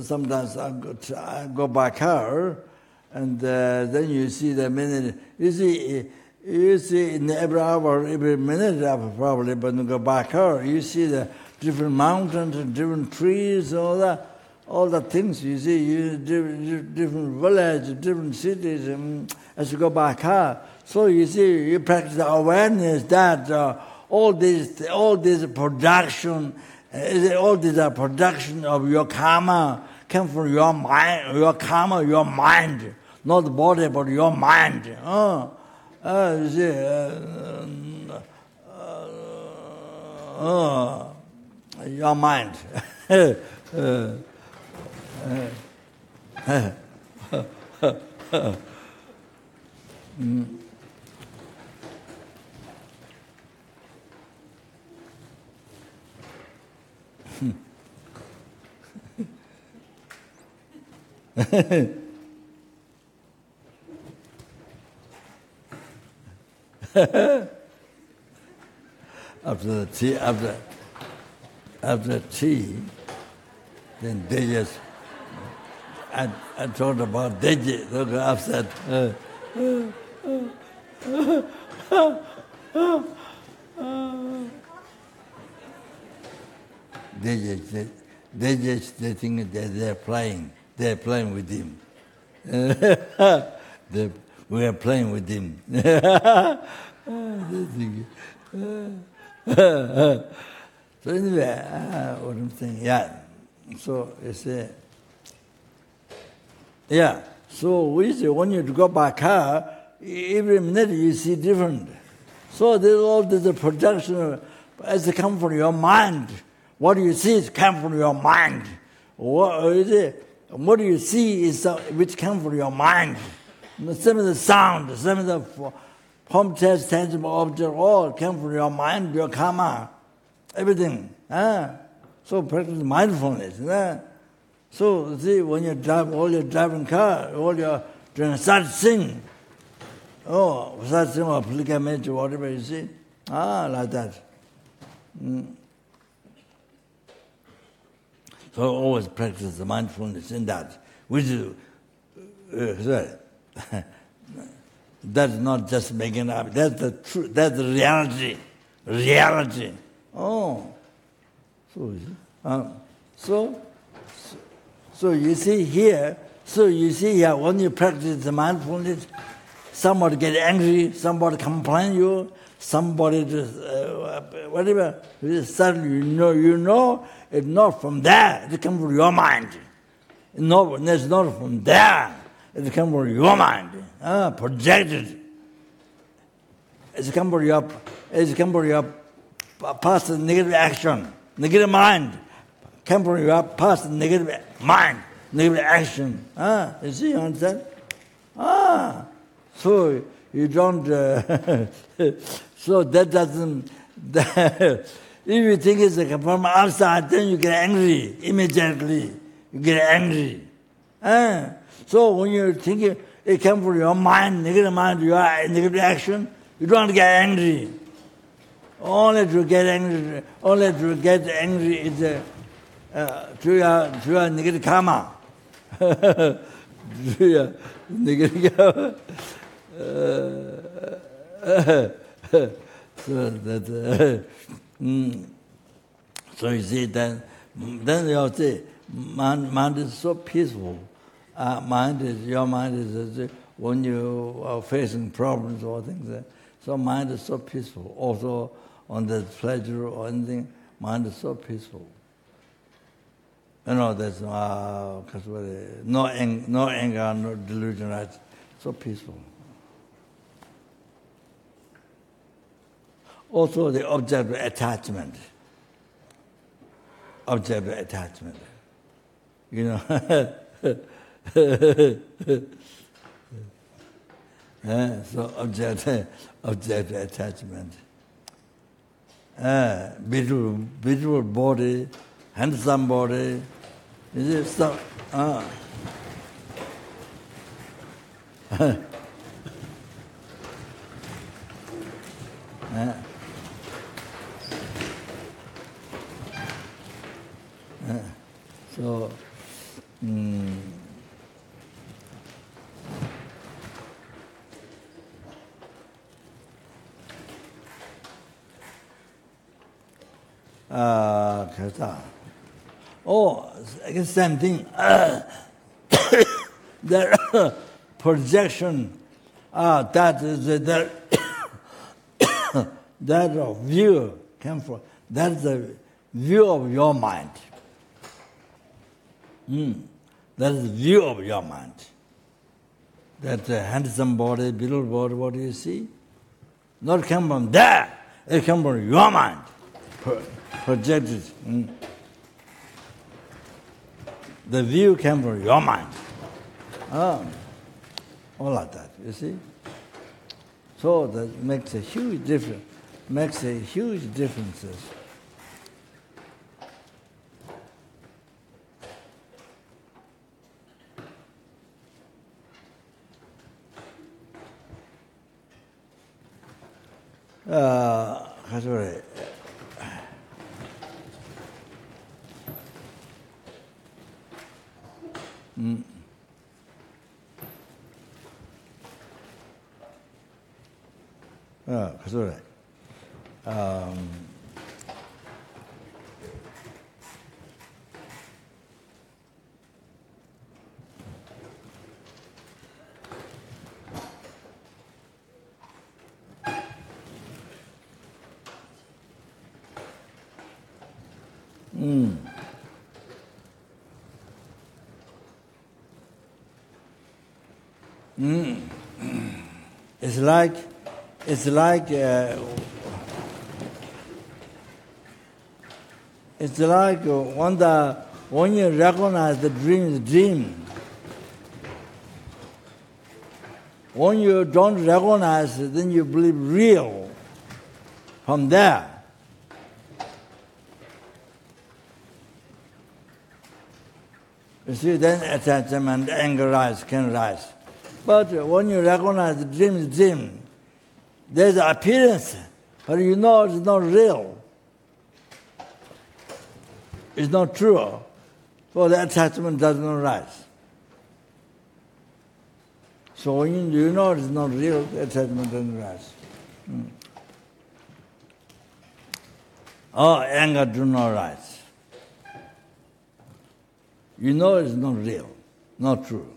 sometimes I go by car, and then you see the minute. You see in every hour, every minute, probably, but you go by car, you see the different mountains, and different trees, all the things you see, different villages, different cities, as you go by car. So you see, you practice the awareness that all this production, all this production of your karma come from your mind, your karma, your mind, not the body, but your mind. You see, your mind. After the tea, then Degyes. I talked about Degyes. They got upset. Degyes, they think that they're playing. They're playing with him. We are playing with him. So anyway, what I'm saying, yeah. So you say, yeah. So we say when you go by car, every minute you see different. So there's all this production As it comes from your mind, what you see is come from your mind. What do you see is which comes from your mind. Some of the sound, some of the form, test, tangible object, all come from your mind, your karma, everything. So practice mindfulness. So see, when you drive, all your driving car, all your doing such thing, such thing or pilgrimage or whatever you see, like that. So always practice the mindfulness in that, which is that's not just making up. That's the truth. That's the reality. Reality. So you see here. So you see here when you practice the mindfulness, somebody get angry, somebody complain you, somebody just whatever. Suddenly you know it's not from there. It comes from your mind. No, it's not from there. It comes from your mind. Projected. It comes from your past negative action, negative mind. Comes from your past negative mind, negative action. You see, you understand? So you don't. So that doesn't. If you think it's from outside, then you get angry immediately. You get angry. So when you're thinking it comes from your mind, negative your negative action, you don't get angry. Only to get angry is to your negative karma. To your negative karma. So you see, then you'll say, mind is so peaceful. Your mind is when you are facing problems or things. So mind is so peaceful. Also on the pleasure or anything, mind is so peaceful. There's no anger, no delusion, right? So peaceful. Also the object of attachment. So object attachment. Beautiful body, handsome body. Is it so? So. I guess same thing. The projection, that is that view came from. That's the view of your mind. That is the view of your mind. That handsome body, beautiful body, what do you see? Not come from there. It comes from your mind. Projected. The view came from your mind. All like that, you see? So that makes a huge difference. Makes a huge differences. Sorry. Sorry. It's like It's like when you recognize the dream is dream. When you don't recognize it, then you believe real. From there, you see, then attachment, anger can rise. But when you recognize the dream is dream, there's an appearance, but you know it's not real. It's not true. So the attachment does not rise. So when you know it's not real, the attachment doesn't rise. Or anger do not rise. You know it's not real, not true.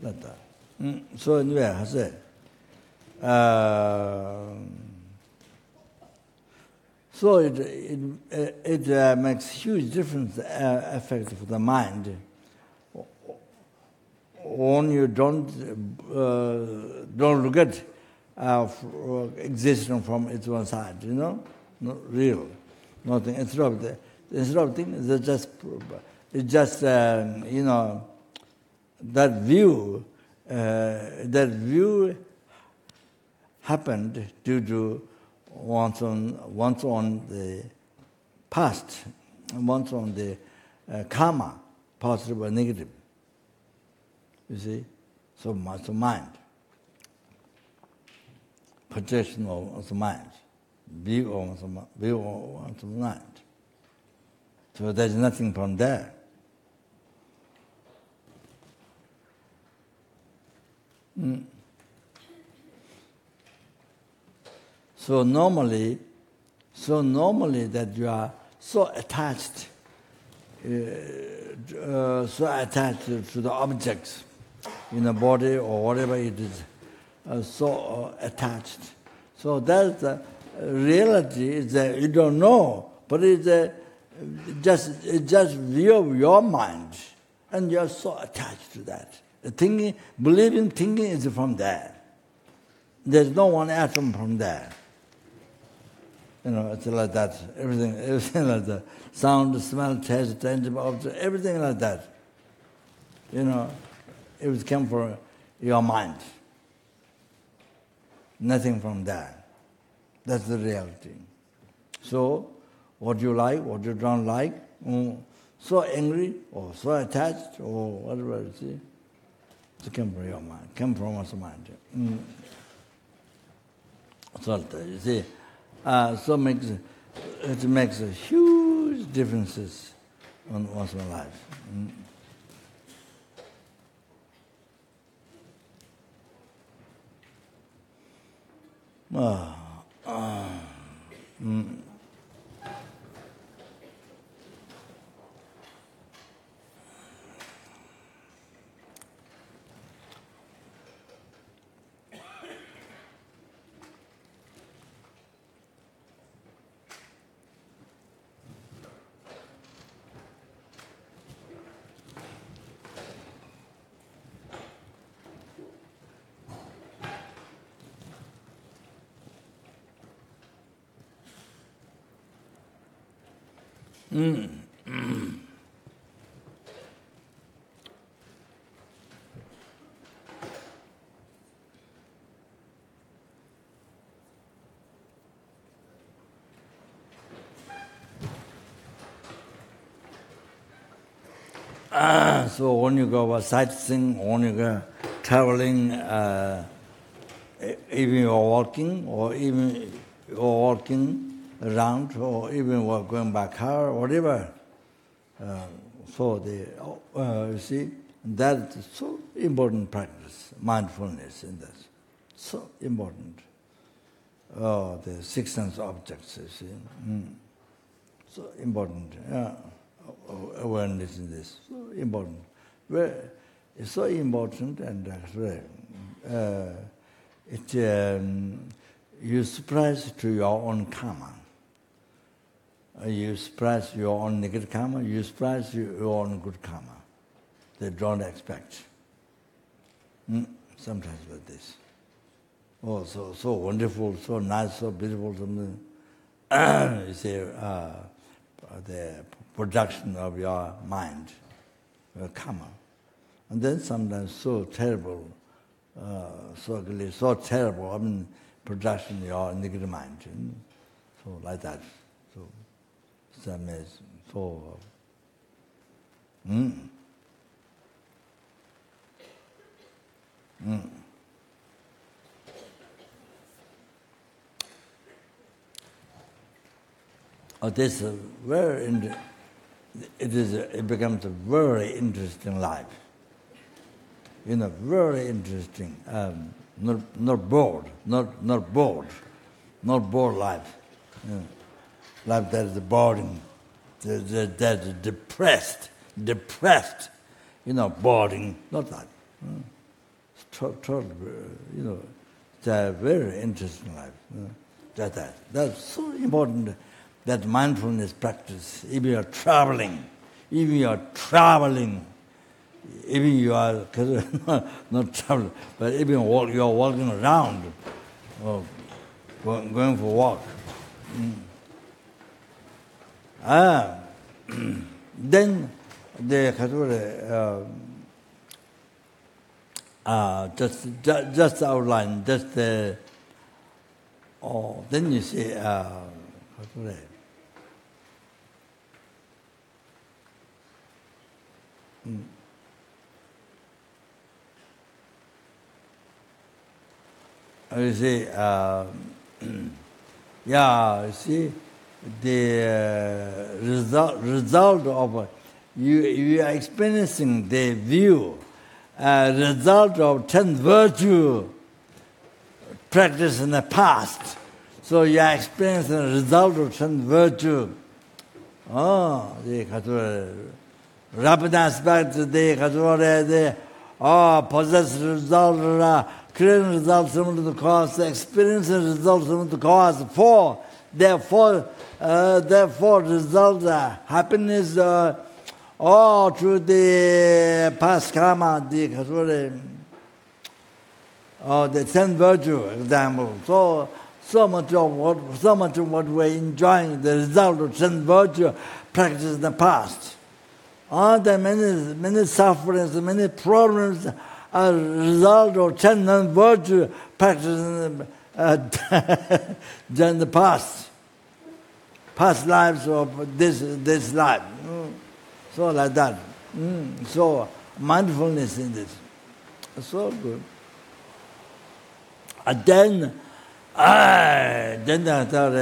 Like that. So anyway, I say, so it makes huge difference effect for the mind. When you don't look at existence from its one side, not real, nothing. Instead of thing, it's just that view happened due to once on the past, once on the karma, positive or negative. You see, so much mind, projection of the mind, view of the mind. So there's nothing from there. So normally that you are so attached to the objects in the body or whatever it is, so attached. So that's the reality is that you don't know, but it's just view of your mind, and you're so attached to that. Thinking, believing, thinking is from there. There's no one atom from there. It's like that. Everything like that. Sound, smell, taste, tangible object, everything like that. It came from your mind. Nothing from there. That's the reality. So, what you like, what you don't like, so angry or so attached or whatever, you see, it came from your mind, came from one's mind. So, you see, so it makes a huge differences on one's life. So when you go sightseeing, when you go traveling, even you're walking, or even you're walking around, or even we're going by car, whatever. So you see, that is so important practice, mindfulness in that. So important. The six sense objects, you see. So important. Awareness in this. So important. It's so important, and you surprise to your own karma. You surprise your own negative karma, you surprise your own good karma. They don't expect. Sometimes like this. Oh, so wonderful, so nice, so beautiful, something. you see, the production of your mind, karma. And then sometimes so terrible, so ugly, so terrible, I mean, production of your negative mind. So like that. So that means for... Oh, this is it becomes a very interesting life. Very interesting. Not bored life. Life that is boring, that is depressed, boring, not that. It's a very interesting life. That's so important. That mindfulness practice, if you are traveling, even you are not traveling, but even you are walking around, or going for a walk. Then the just outline, then you see you see, you see, the result of you are experiencing the view, result of 10 virtue practice in the past. So you are experiencing the result of 10 virtue. The rapid aspect, the possess result, creating results similar to the cause, experiencing results similar to the cause. Therefore, result happiness through the past karma, the 10 virtue example. So much of what we're enjoying, the result of 10 virtue practice in the past. There are many sufferings, many problems as a result of 10 virtue practice in the past lives of this life. So like that. So mindfulness in this. So good. And then I thought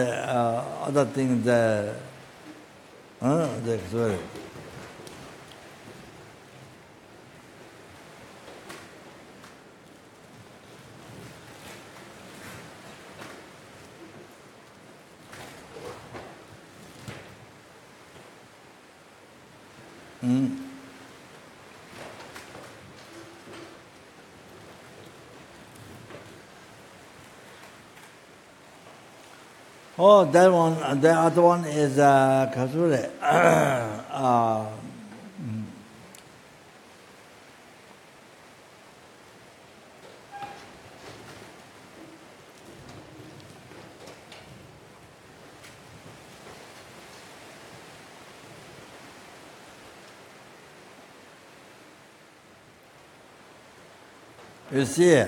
other things sorry. That one. The other one is Kasure. You see,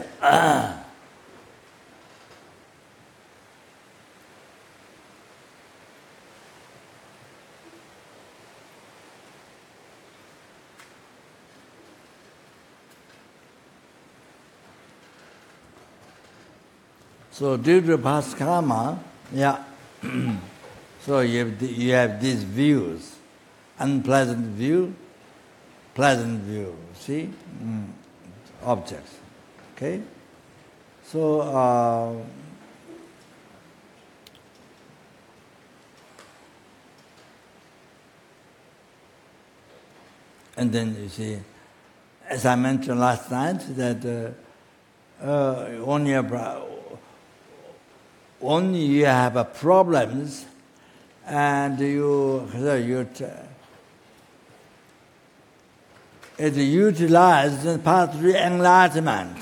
so due to past karma, so you have these views, unpleasant view, pleasant view, see, objects, okay? So, and then you see, as I mentioned last night, that only you have problems, and it utilized in the path to enlightenment.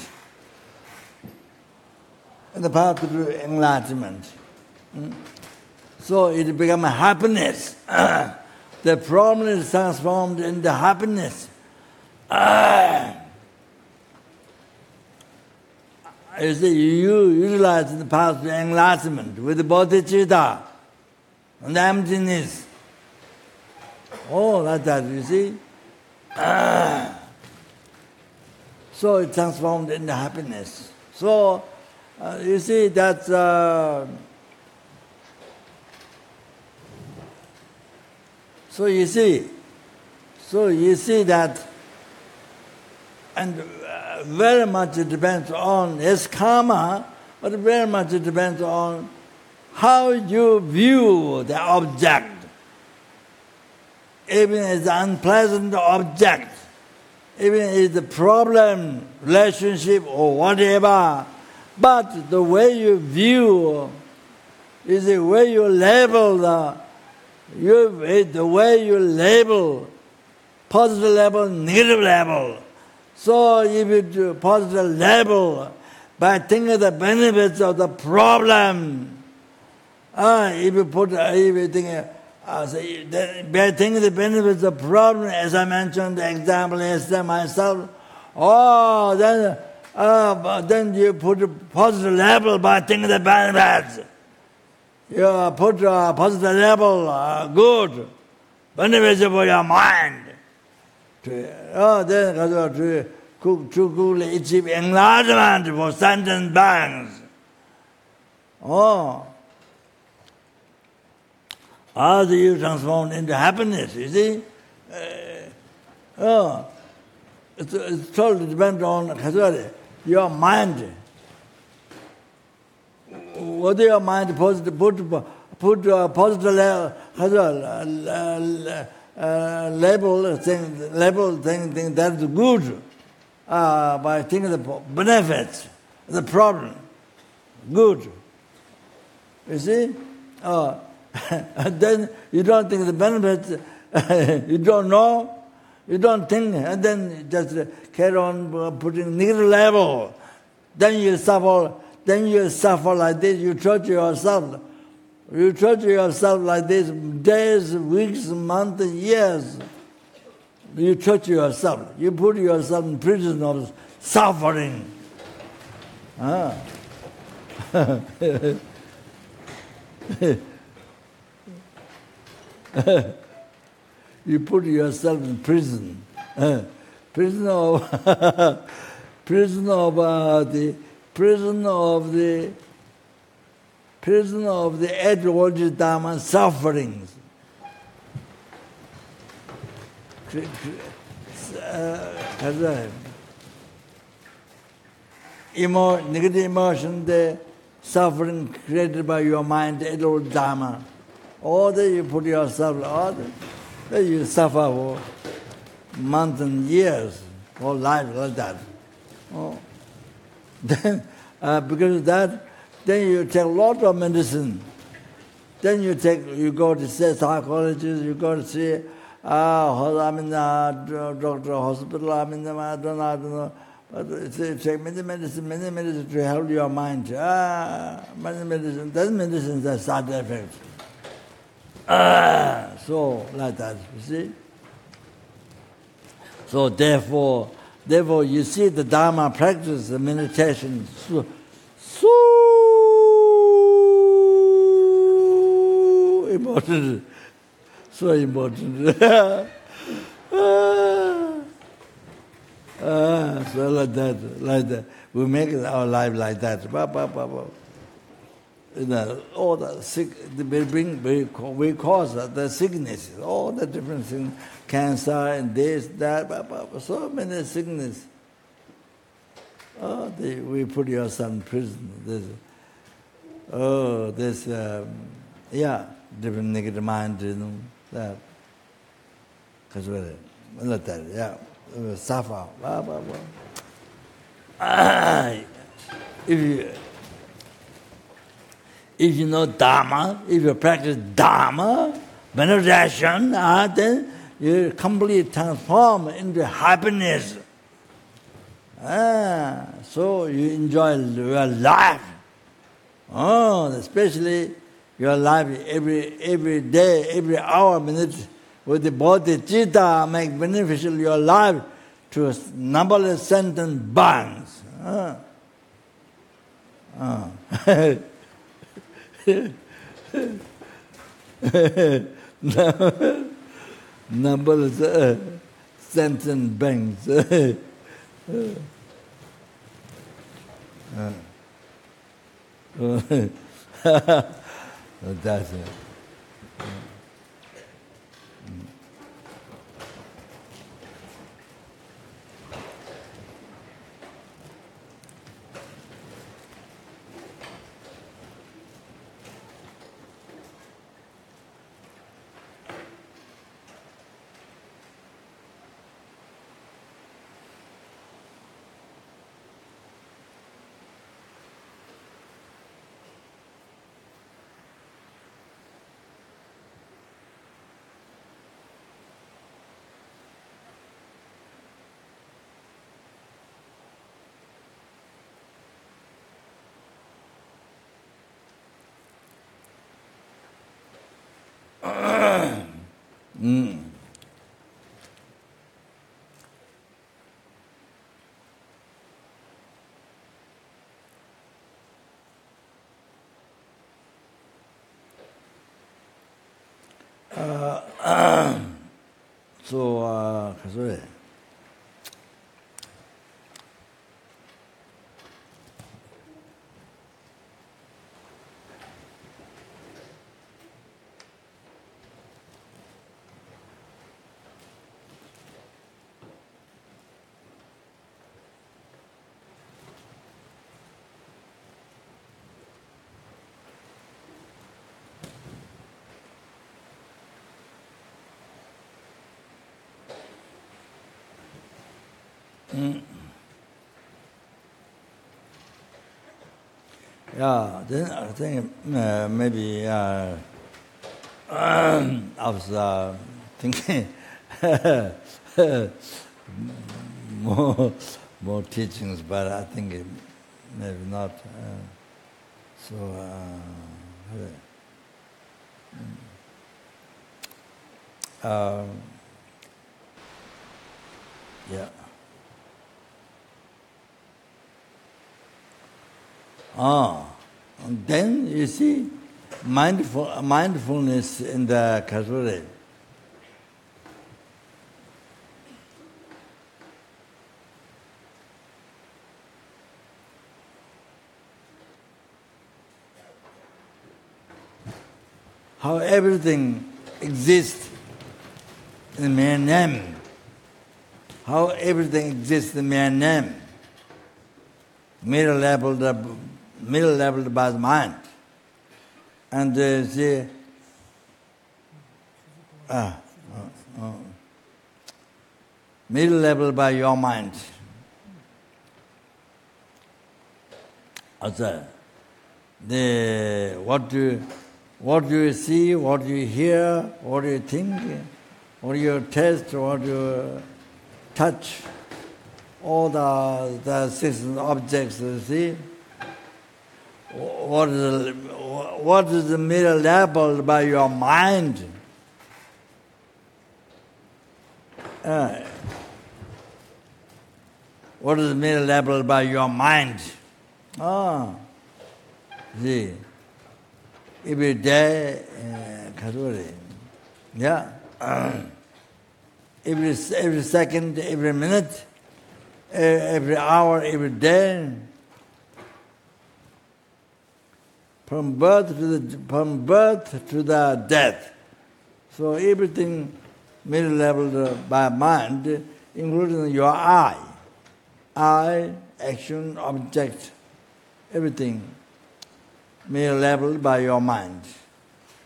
So it becomes a happiness. The problem is transformed into happiness. You see, you utilize the path to enlightenment with the bodhicitta and the emptiness. Oh, like that, you see? So it transformed into happiness. So, you see, that's... So you see that, and very much it depends on his karma, but very much it depends on how you view the object. Even as an unpleasant object, even as the problem, relationship or whatever, but the way you view is the way you label the way you label, positive label, negative label. So if you do positive label by thinking of the benefits of the problem, if you think by thinking of the benefits of the problem, as I mentioned the example yesterday myself, then you put a positive label by thinking of the benefits. You put a positive label, good, beneficial for your mind. Then to achieve enlightenment for sentient beings. How do you transform into happiness, you see? It's totally depends on your mind. Whether your mind put a positive label thing that's good by thinking the benefits, the problem, good. You see? And then you don't think the benefits, you don't know, you don't think, and then you just carry on putting negative label. Then you suffer like this, you torture yourself. You torture yourself like this, days, weeks, months, years. You torture yourself. You put yourself in prison of suffering. You put yourself in prison. Prison of the Edward Dharma sufferings. Negative emotion, the suffering created by your mind, the Edward Dharma. All that you put yourself, that you suffer for months and years, or life like that. Then, because of that, then you take a lot of medicine. Then you go to see psychologists, you go to see doctor, hospital, I don't know. But take many medicine to help your mind. Many medicine, that medicine has side effects. So like that, you see. So therefore you see the Dharma practice, the meditation, so important. So important. So like that. We make our life like that. All the sick, we cause the sickness, all the different things, cancer and this, that, so many sickness. We put yourself in prison. Different negative mind, that. Because like that, suffer. If you know Dharma, if you practice Dharma, meditation, then you completely transform into happiness. So you enjoy your life. Especially your life every day, every hour, minute, with the body, citta, make beneficial your life to numberless sentient beings. Numberless sentient beings. That's it. Sorry. Yeah, then I think maybe I was thinking more teachings, but I think maybe not. Yeah. And then you see mindfulness in the Kasure. How everything exists in mere name. How everything exists in mere name. Middle leveled by the mind. And middle level by your mind. Also, what do you see, what do you hear, what do you think, what do you taste, what do you touch, all the six objects you see. What is the middle level by your mind? What is the middle level by your mind? See, every day, yeah, every second, every minute, every hour, every day. From birth to the death. So everything middle level by mind, including your eye, action, object, everything middle level by your mind.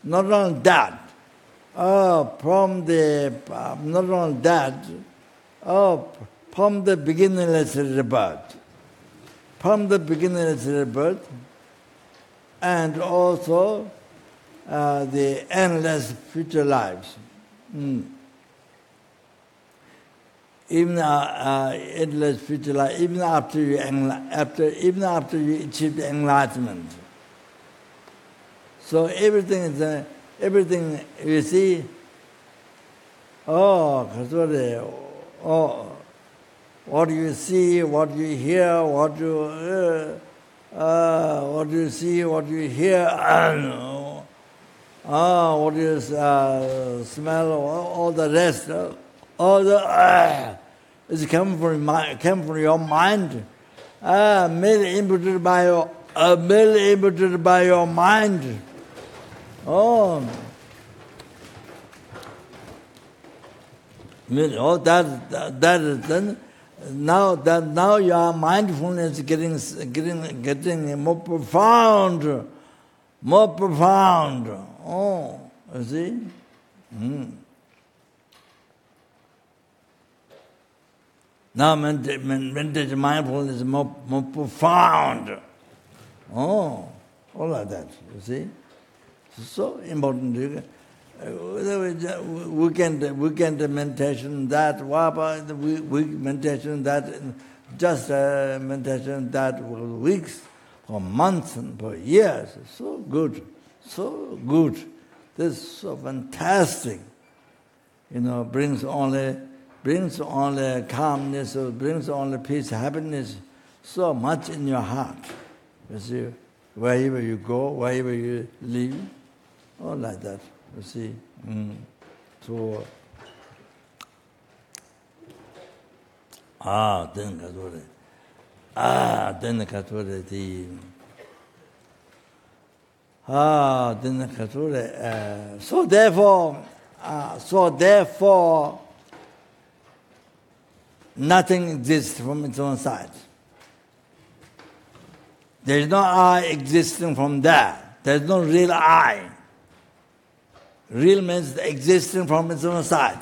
Not only that, from the beginningless rebirth, and also the endless future lives. Even endless future life, even after you achieve enlightenment. So everything is everything you see. Oh, what you see, what you hear, what you see, what you hear, what you smell, all the rest, all the is come from your mind, merely inputted by your mind. Oh, that is then. Now your mindfulness is getting more profound. Oh, you see? Now meditation mindfulness is more profound. Oh, all like that, you see? So important. Weekend meditation, that meditation, that just meditation, that weeks, for months, and for years. So good. This is so fantastic. Brings only calmness, brings only peace, happiness, so much in your heart. You see, wherever you go, wherever you live, all like that. You see, so then so therefore nothing exists from its own side. There is no I existing from there. There is no real I. Real means existing from its own side.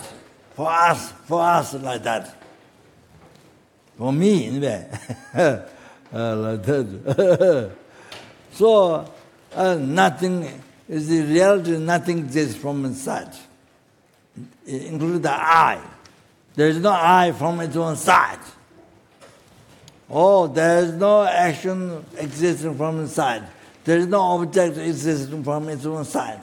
For us like that. For me, anyway. Like that. So, nothing is the reality, nothing exists from inside. Including the I. There is no I from its own side. Oh, there is no action existing from inside. There is no object existing from its own side.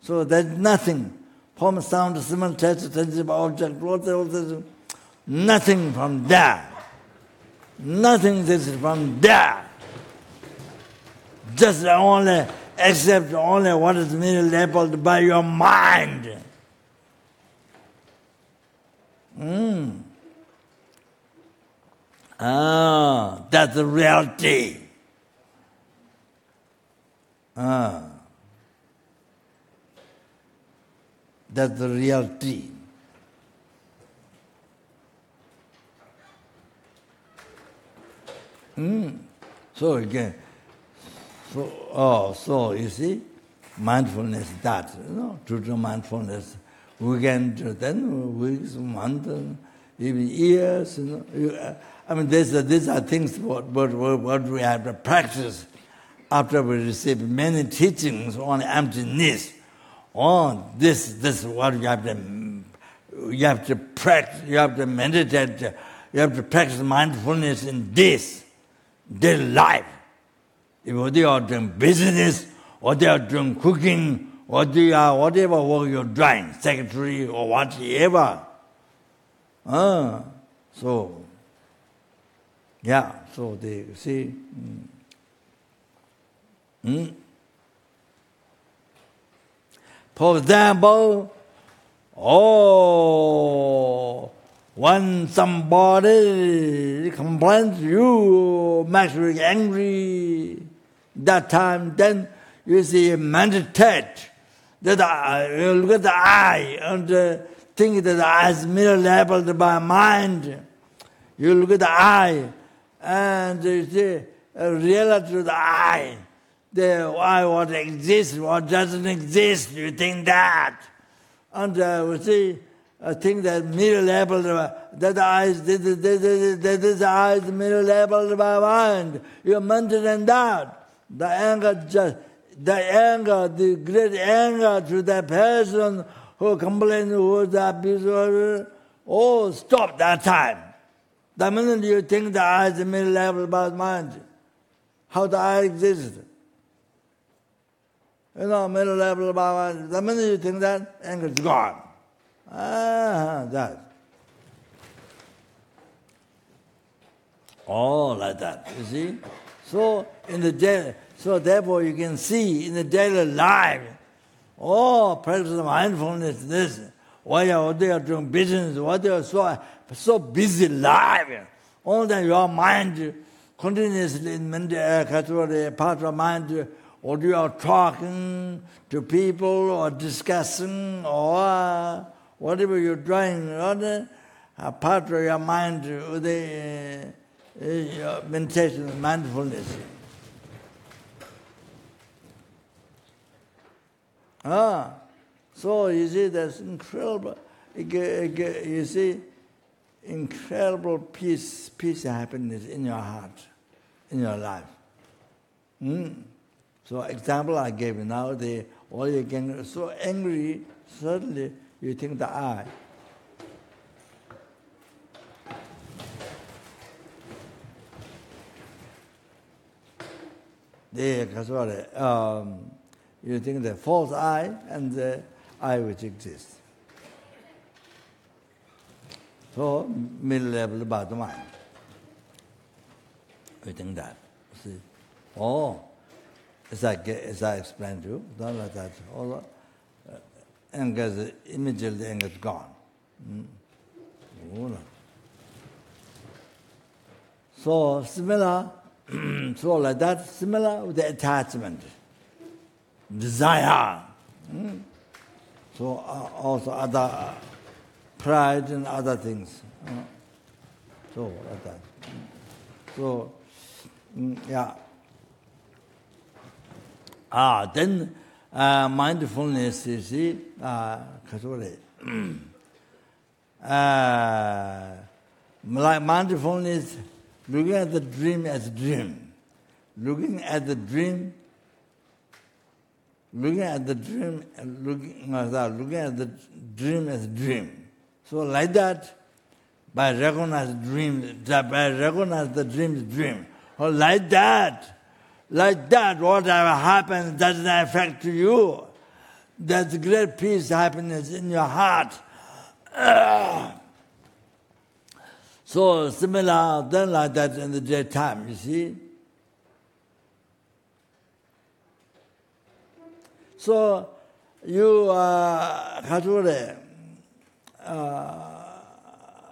So there's nothing. Form, sound, smell, taste, tangible object, nothing from there. Nothing exists from there. Just only, except only what is merely labeled by your mind. That's the reality. That's the reality. So again, so you see, mindfulness, that, true mindfulness. We can do then weeks, months, even years. I mean, these are things what we have to practice after we receive many teachings on emptiness. Oh, this is what you have to practice. You have to meditate. You have to practice mindfulness in this daily life. If they are doing business, or they are doing cooking, or they are whatever work you're doing, secretary or whatever. So they see. For example, when somebody complains to you, makes you angry, that time, then you see, meditate. That you look at the eye and think that the eye is merely labeled by mind. You look at the eye and you see a reality of the eye. The eye, what exists, what doesn't exist, you think that. And we see, I think that merely labeled, that the eye is, this eye is merely labeled by mind. You maintain that. The great anger to that person who complains, who is abused, stop that time. The minute you think the eye is merely labeled by mind, how the eye exists. middle level, the minute you think that, anger is gone. That. All like that, you see? So therefore you can see in the daily life, practice of mindfulness, this, while they are doing business, while they are so busy life, all that your mind continuously part of mind, or you are talking to people or discussing or whatever you're doing, part of your mind, your meditation, mindfulness. So you see, that's incredible. You see, incredible peace and happiness in your heart, in your life. So example I gave you now, all you can so angry, suddenly you think the I. You think the false I and the I which exists. So middle level about the mind. You think that. See? As I explained to you, don't like that. All anger, immediately anger is gone. So similar, so like that, similar with the attachment, desire. So also other pride and other things. So like that. So yeah. Then mindfulness, you see, mindfulness, looking at the dream as dream, looking at the dream as dream. So like that, by recognize the dream is dream. Or like that, whatever happens doesn't affect you. That's great peace, happiness in your heart. So similar, then like that in the daytime, you see. So you,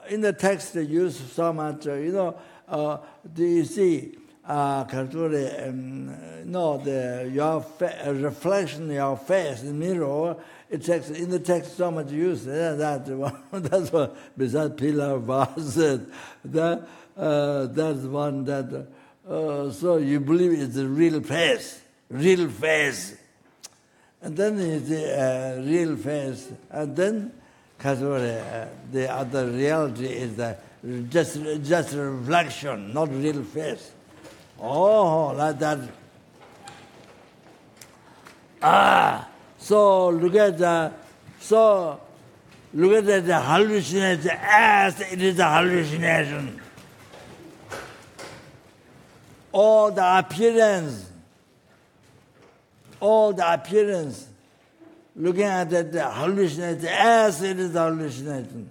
in the text they use so much, do you see, your reflection in your face, in the mirror, it takes in the text so much use. That's what besides pillar vase, that's one that. So you believe it's a real face, and then it's a real face, and then the other reality is that just a reflection, not real face. Like that. So look at the hallucination as it is a hallucination. All the appearance, looking at the hallucination as it is a hallucination.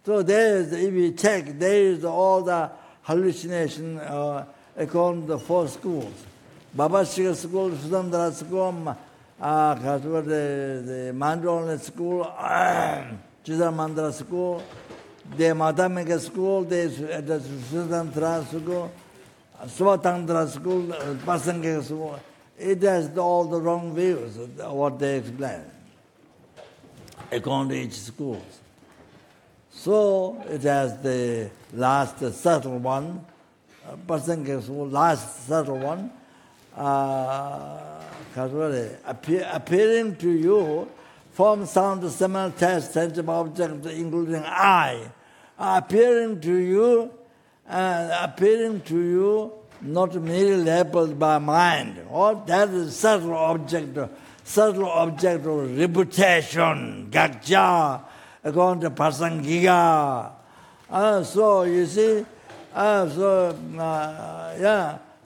So if you check, there is all the hallucination according to the 4 schools. Babashika school, Sudandara school, the Mandrona school, Chisamandra school, the Madhamika school, the Sudandara school, Svatandra school, Pasangika school. It has all the wrong views, what they explain, according to each school. So it has the last subtle one, last subtle one, appearing to you, form, sound, smell, taste, sensitive object, including I, appearing to you, not merely labeled by mind. That is subtle object of reputation, gakja, according to Pasangiga. So you see,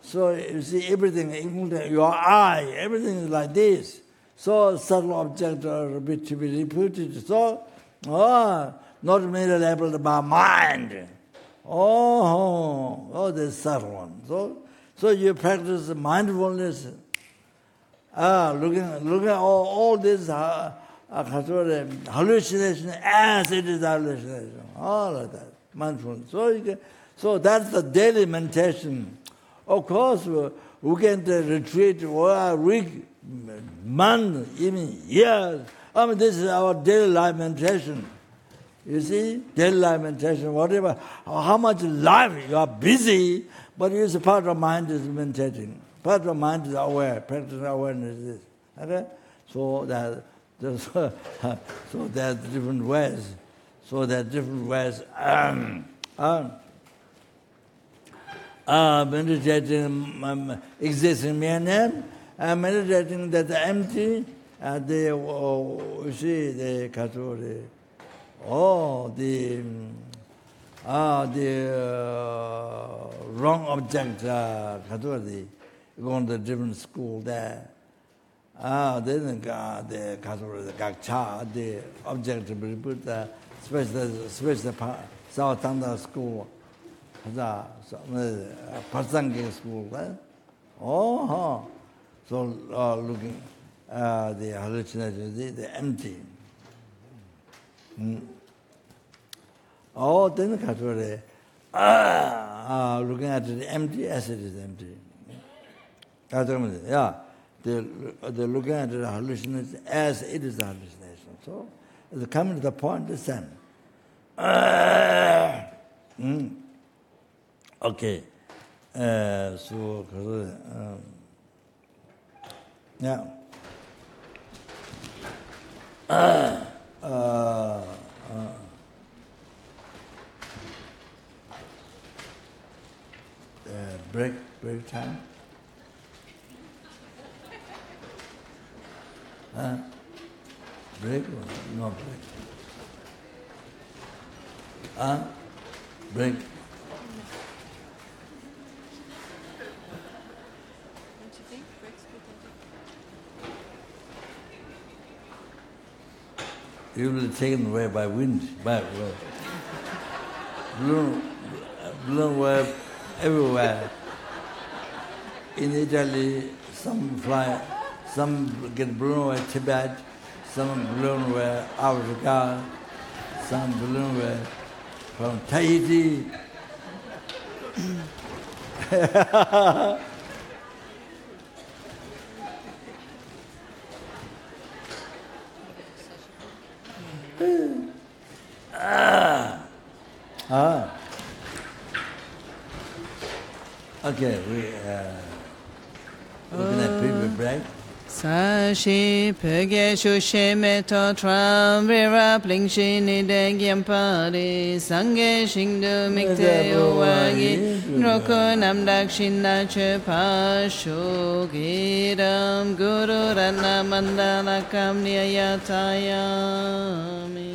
So you see everything, including your eye, everything is like this. So subtle objects are to be repeated. So, not merely labeled by mind. The subtle one. So you practice mindfulness. Looking at all this hallucination as it is hallucination. All of that. Mindfulness. So that's the daily meditation. Of course, we can retreat for a week, month, even years. This is our daily life meditation. You see, daily life meditation, whatever, how much life you are busy, but it's part of mind is meditating. Part of mind is aware, practicing awareness is this. Okay? So there are different ways. Meditating existing meaning, and meditating that the empty, you see the category. The wrong object, category. You go to different school there. Then the category, the gakcha, the object to be put special South Tanda school. Pasangi school, right? So looking the hallucination, the empty. Then the category, looking at the empty as it is empty. They're looking at the hallucination as it is a hallucination. So it's coming to the point, the same. Okay. Break time. Break or not break? Break. You will be taken away by wind, blown away everywhere. In Italy, some fly, some get blown away Tibet, some blown away Africa, some blown away from Tahiti. Okay, we're going to prepare break. Sashi pege shushe meto tram vera plingshi nide gyampari sange shingdu mikte uwagi roko namdak shinda che pasho giram guru rana mandala kam niyatayami.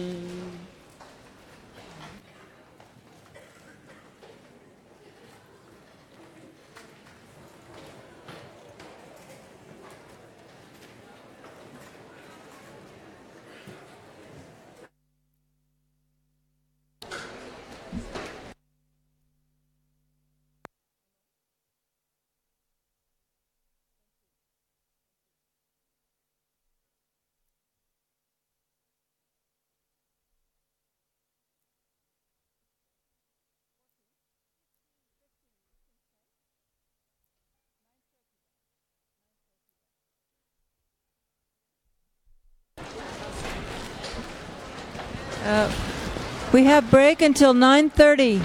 We have break until 9:30.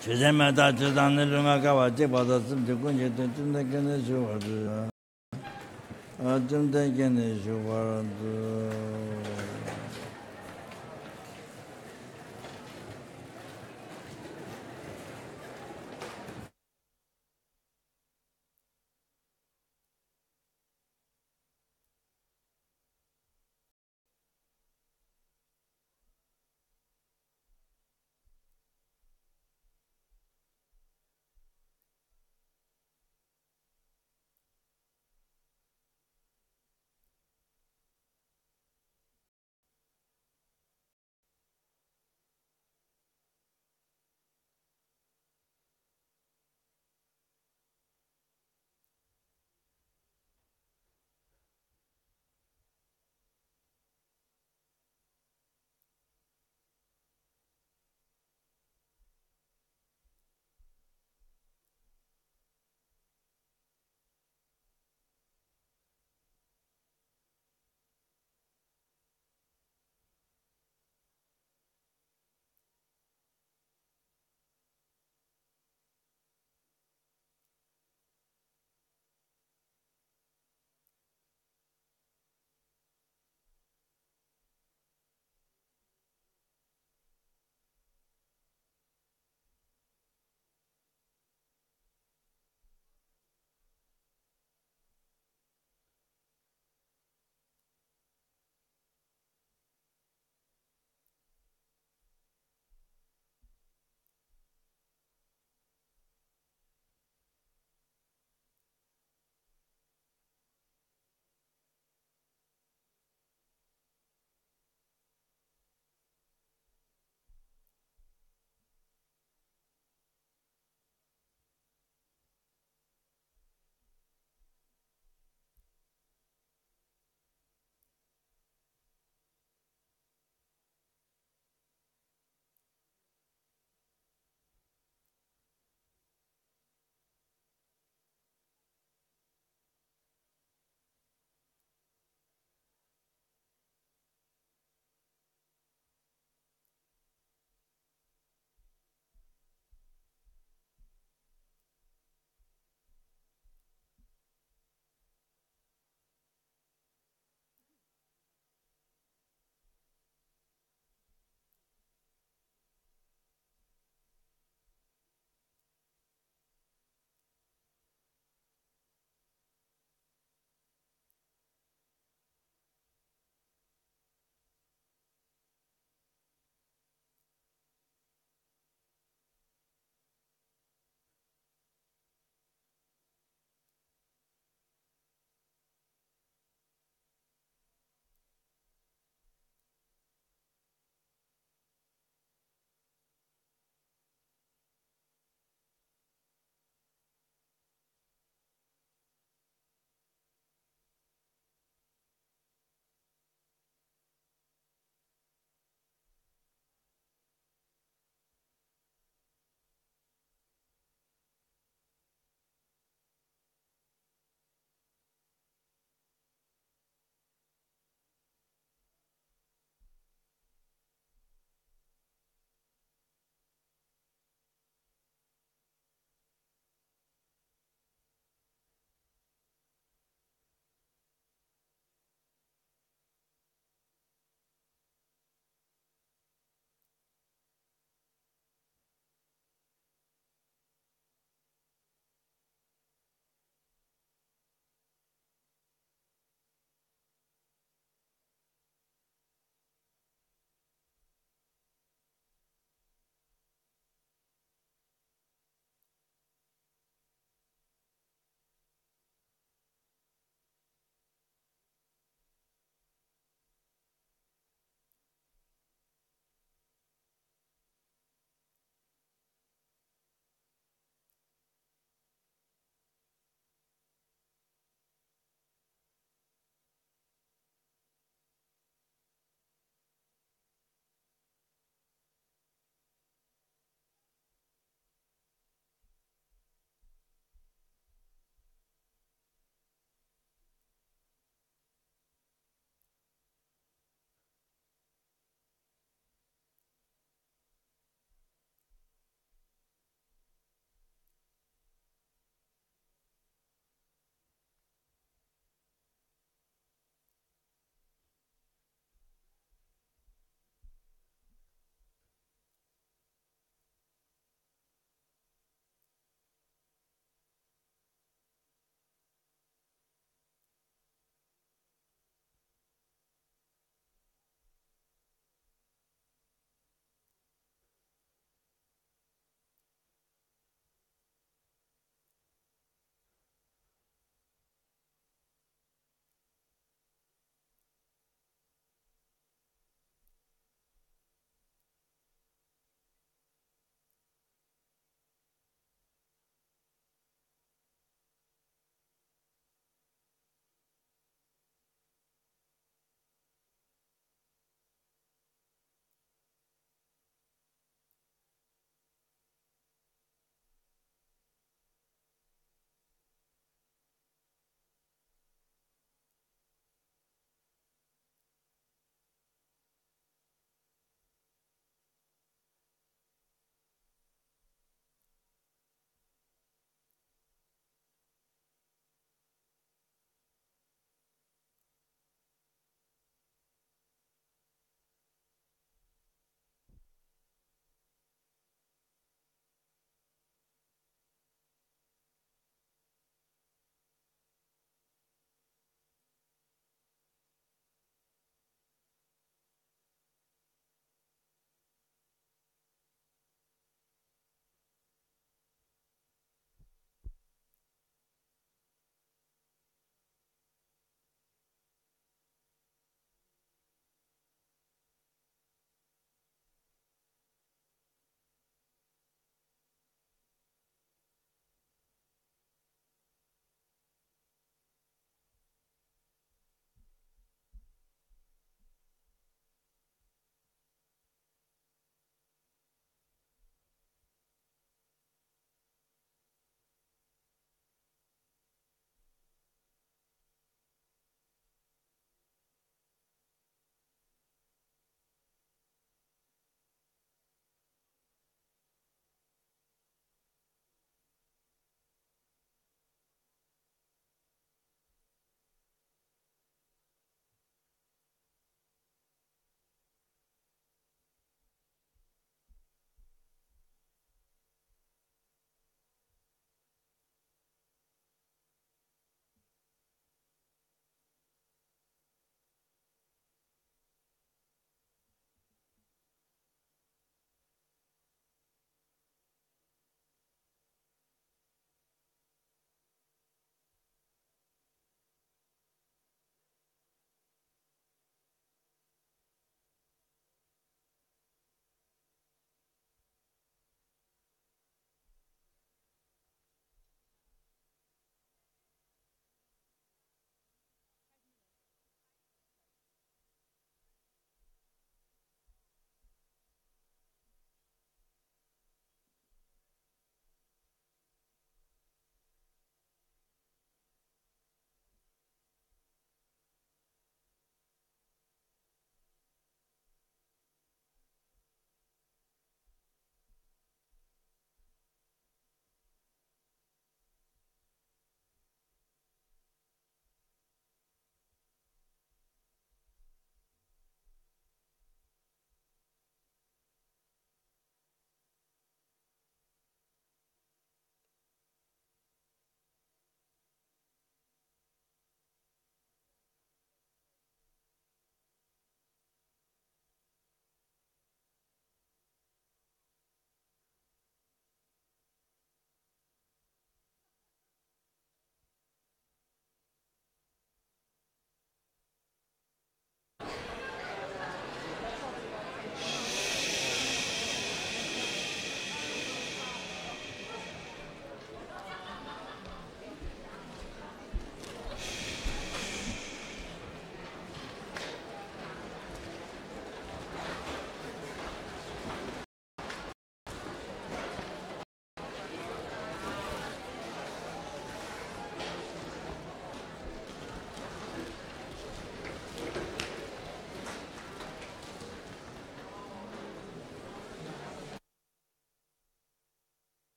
주제마다 주단을 lumakawa 제보다 좀 kunje 좀 되게는 좋아도 좀 되게는 좋아도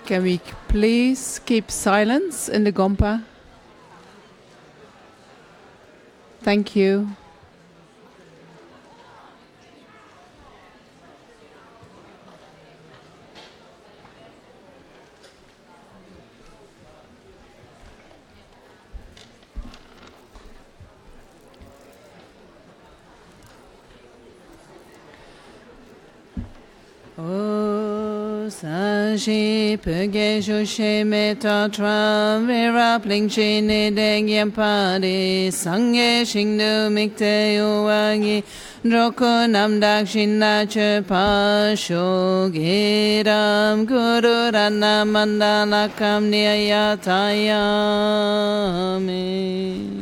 Can we please keep silence in the Gompa? Thank you. O Sashi Pege Joshe Meta Tra Vera Pling Chine Deng Yampadi Sange Shingdu Mikte Uwangi Droko Namdak Shinna Chepa Shogiram Guru Rana Mandala Kam Niyatayami.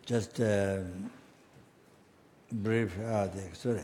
Just brief the story.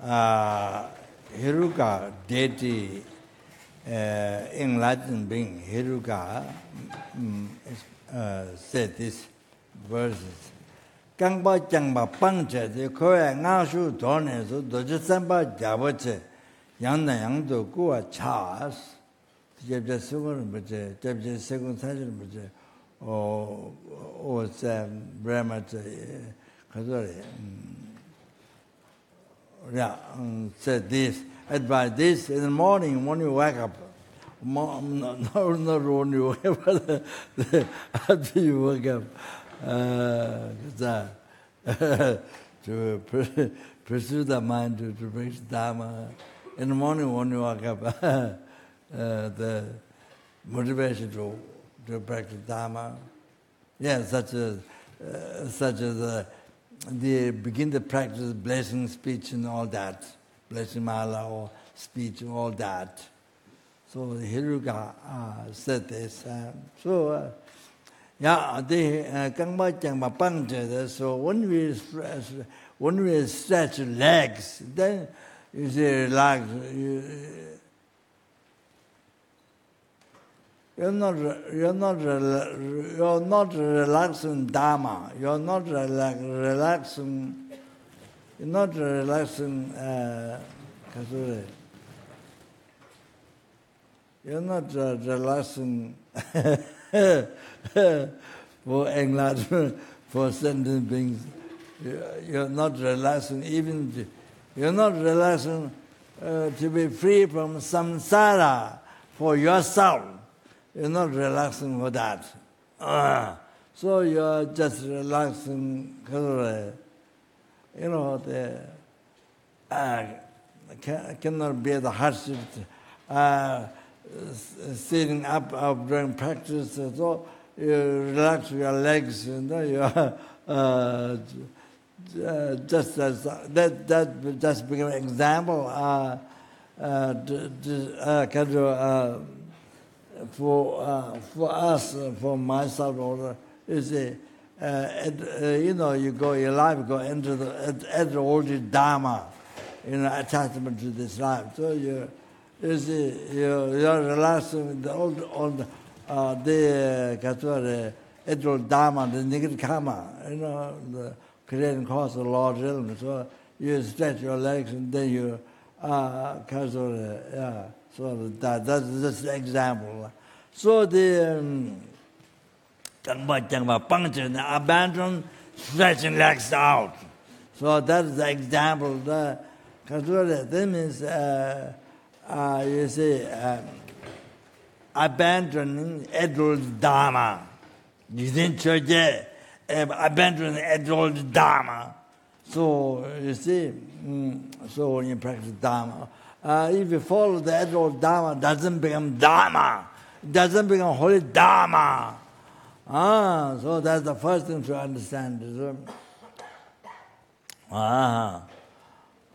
Hiruka deity, enlightened being, Hiruka, said these verses. Kangba Jangba Pangche, the Koya Nashu Tone, so Doja Samba Javache, Yang Yang Gua Chas, Jabja Sugar, but Jabja Second Session, but or Brahma Kazori. Yeah, said this. Advise this in the morning when you wake up. Not when you wake up, after you wake up. To pursue the mind, to preach Dharma. In the morning when you wake up, the motivation to practice Dharma. Yeah, such as they begin to practice blessing speech and all that, blessing mala or speech and all that. So Hiruka said this. Yeah, they Kangba Jangba Pangche. So when we stretch legs, then you say relax. You're not relaxing Dharma. You're not relaxing. You're not relaxing. You're not relaxing for enlightenment, for sentient beings. You're not relaxing even. You're not relaxing to be free from samsara for yourself. You're not relaxing for that. So you're just relaxing, cannot bear the hardship, sitting up during practice. So you relax your legs, just as that just become an example. For us, for myself, or is you go your life, go into the old Dharma, attachment to this life. So you're relaxing the old the Dharma, the negative karma, the creating cause of large illness. So you stretch your legs and then you so that's the example. So the abandon stretching legs out. So that's the example. That means you say abandoning adult Dharma. You didn't church abandoning adult Dharma. So you see, so when you practice Dharma, if you follow the adult Dharma, doesn't become Dharma. It doesn't become holy Dharma. So that's the first thing to understand.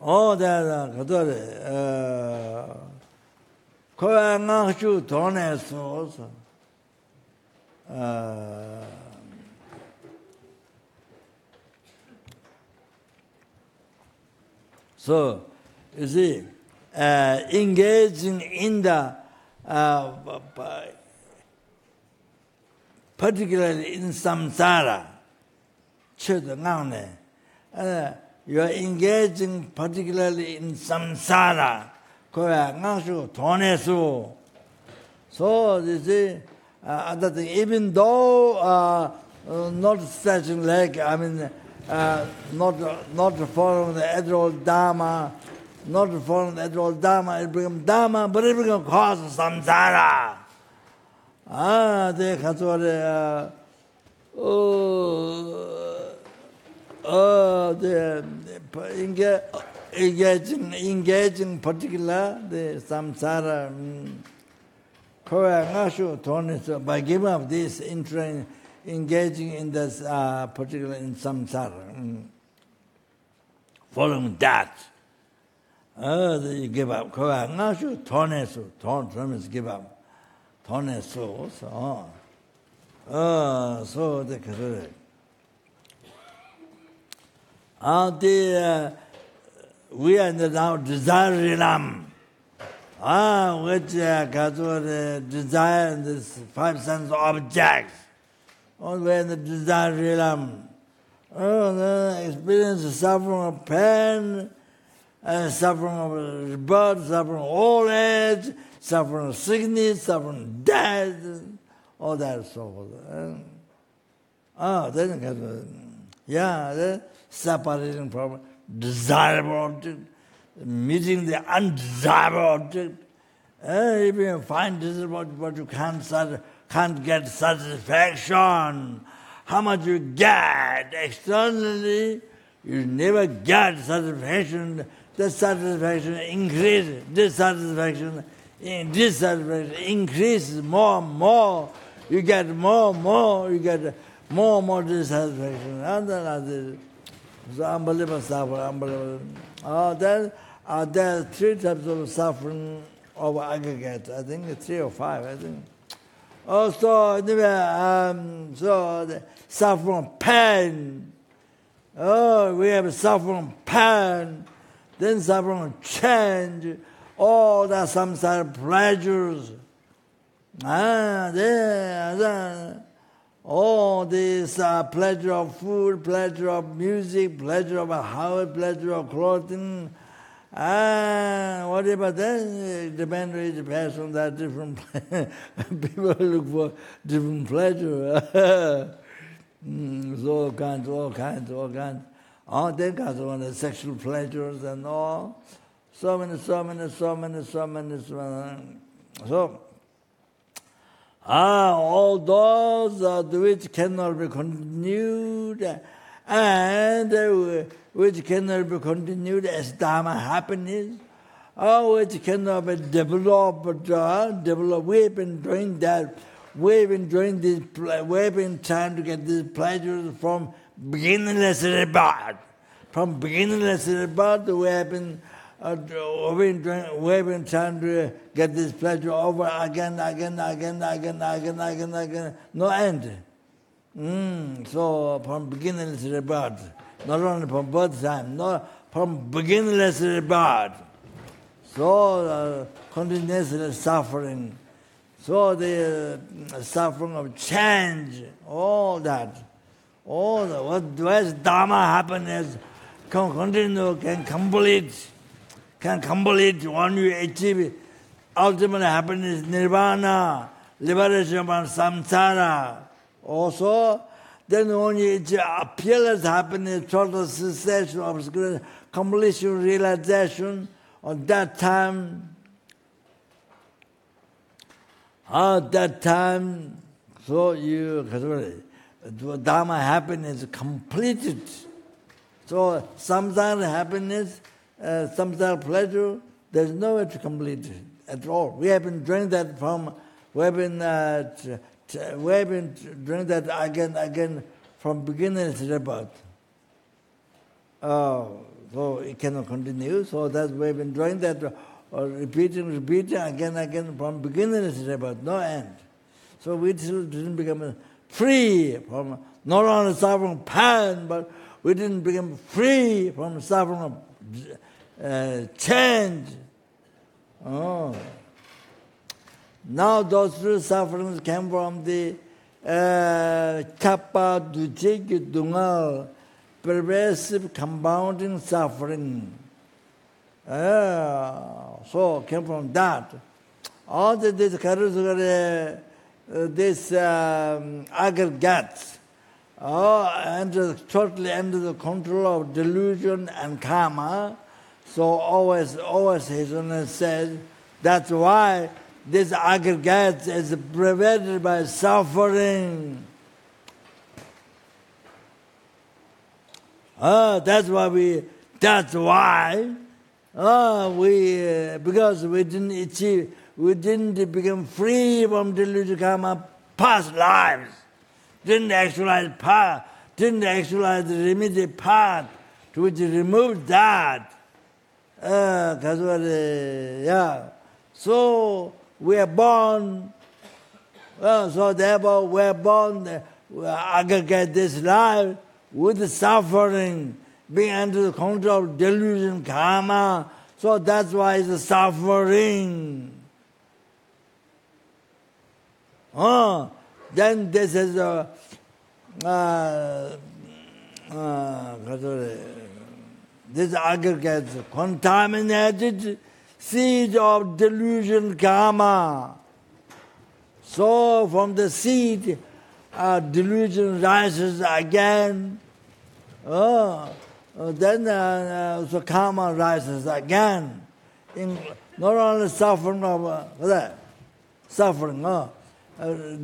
Oh, that's so, you see, engaging in the, particularly in samsara, you are engaging particularly in samsara, so you see, other thing, even though not stretching leg, I mean, not following the adult Dharma, it becomes Dharma, but it becomes cause of samsara. Engaging particular the samsara. By giving up this interest, engaging in this particular in samsara, following that, you give up. Means give up. So the we are in the now desire realm. Which desire and these five sense objects. We are in the desire realm. The experience of suffering of pain, suffering of birth, suffering of old age, suffering of sickness, suffering of death, all that so forth. Then separating from desirable object, meeting the undesirable object. If you find desirable but you can't get satisfaction, how much you get externally, you never get satisfaction. The satisfaction increases, dissatisfaction increases more and more. You get more and more, you get more and more dissatisfaction. So unbelievable suffering, unbelievable. There are three types of suffering of aggregate. I think 3 or 5, I think. Also, anyway, so the suffering pain. We have suffering pain, then suffering change, all the samsara pleasures. All this pleasure of food, pleasure of music, pleasure of a house, pleasure of clothing, whatever that depends on each person, that different people look for different pleasure. All kinds. Then comes on the sexual pleasures and all. So many. So all those which cannot be continued and which cannot be continued as Dharma happiness, which cannot be developed. We've been doing that. We've been trying to get these pleasures from beginningless rebirth. From beginningless rebirth, we've been trying to get this pleasure over again, no end. So from beginningless rebirth, not only from birth time, not from beginningless rebirth. So continuously suffering. So the suffering of change, all that. What is Dharma happiness can continue, can complete when you achieve ultimate happiness, nirvana, liberation from samsara. Also, then when you achieve peerless happiness, total cessation of completion, realization, at that time, so Dharma happiness completed. So samsara happiness, samsara pleasure, there's no way to complete it at all. We have been doing that again from beginning to rebirth. So it cannot continue. So that's we've been doing that, repeating again from beginning to rebirth, no end. So we still didn't become free from not only suffering pain, but we didn't become free from suffering of change. Now those three sufferings came from the kappa dujik dungal, pervasive compounding suffering. So came from that. All this aggregates totally under the control of delusion and karma. So always His Holiness says, that's why this aggregate is pervaded by suffering. Because we didn't become free from delusion karma past lives, didn't actualize the remedial path to which removed that. So we are born, so therefore we are born, we aggregate this life with suffering, being under the control of delusion, karma. So that's why it's suffering. Then this is this aggregates contaminated seed of delusion, karma. So from the seed, delusion rises again. Then so karma rises again. Not only suffering of suffering,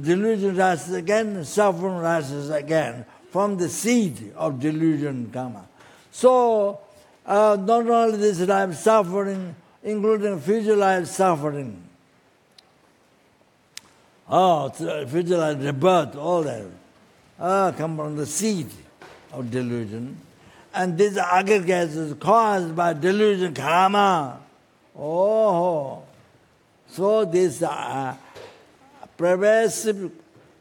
delusion rises again, suffering rises again from the seed of delusion, karma. So not only this life suffering, including future life suffering. Future life rebirth, all that come from the seed of delusion. And this aggregate is caused by delusion, karma. So this pervasive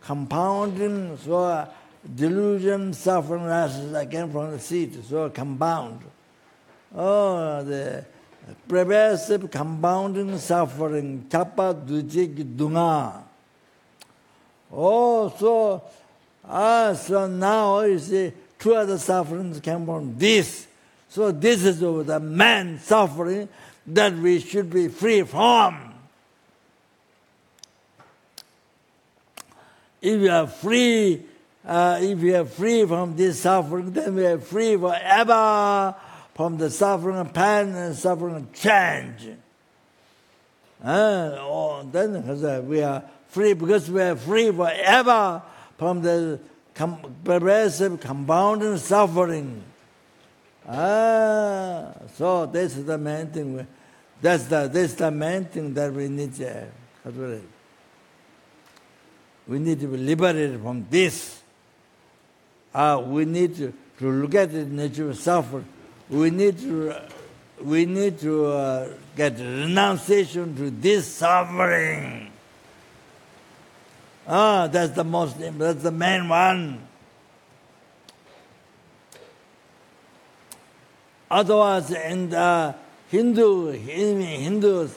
compounding, so delusion, suffering rises again from the seed, so compound. The pervasive compounding suffering, chapa dujik dunga. So now you see, two other sufferings come from this. So this is the main suffering that we should be free from. If we are free from this suffering, then we are free forever from the suffering of pain and suffering of change. Then we are free because we are free forever from the pervasive compounding suffering. So this is the main thing. This is the main thing that we need. We need to be liberated from this. We need to look at the nature of suffering. We need to get renunciation to this suffering. That's the main one. Otherwise, in the Hindus,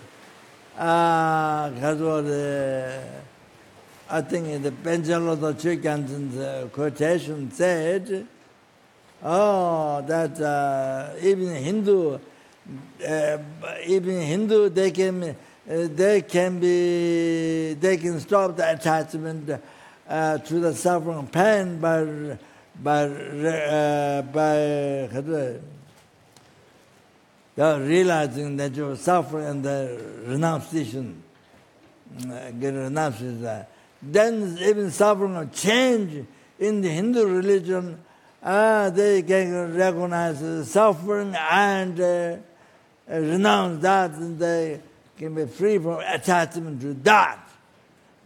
I think in the Penjaloda Chikan's quotation said, that even Hindu, they can stop the attachment to the suffering and pain by realizing that you're suffering and the renunciation, Then even suffering of change in the Hindu religion, they can recognize suffering and renounce that, and they can be free from attachment to that.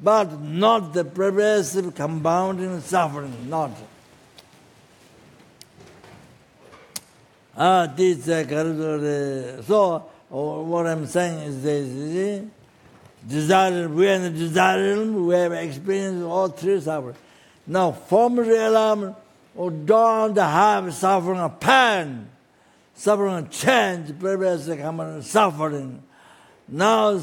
But not the pervasive compounding suffering, not. So, what I'm saying is this, desire, we are in the desire realm, we have experienced all three suffering. Now, form realm, don't have suffering of pain, suffering of change, pervasive suffering. Now,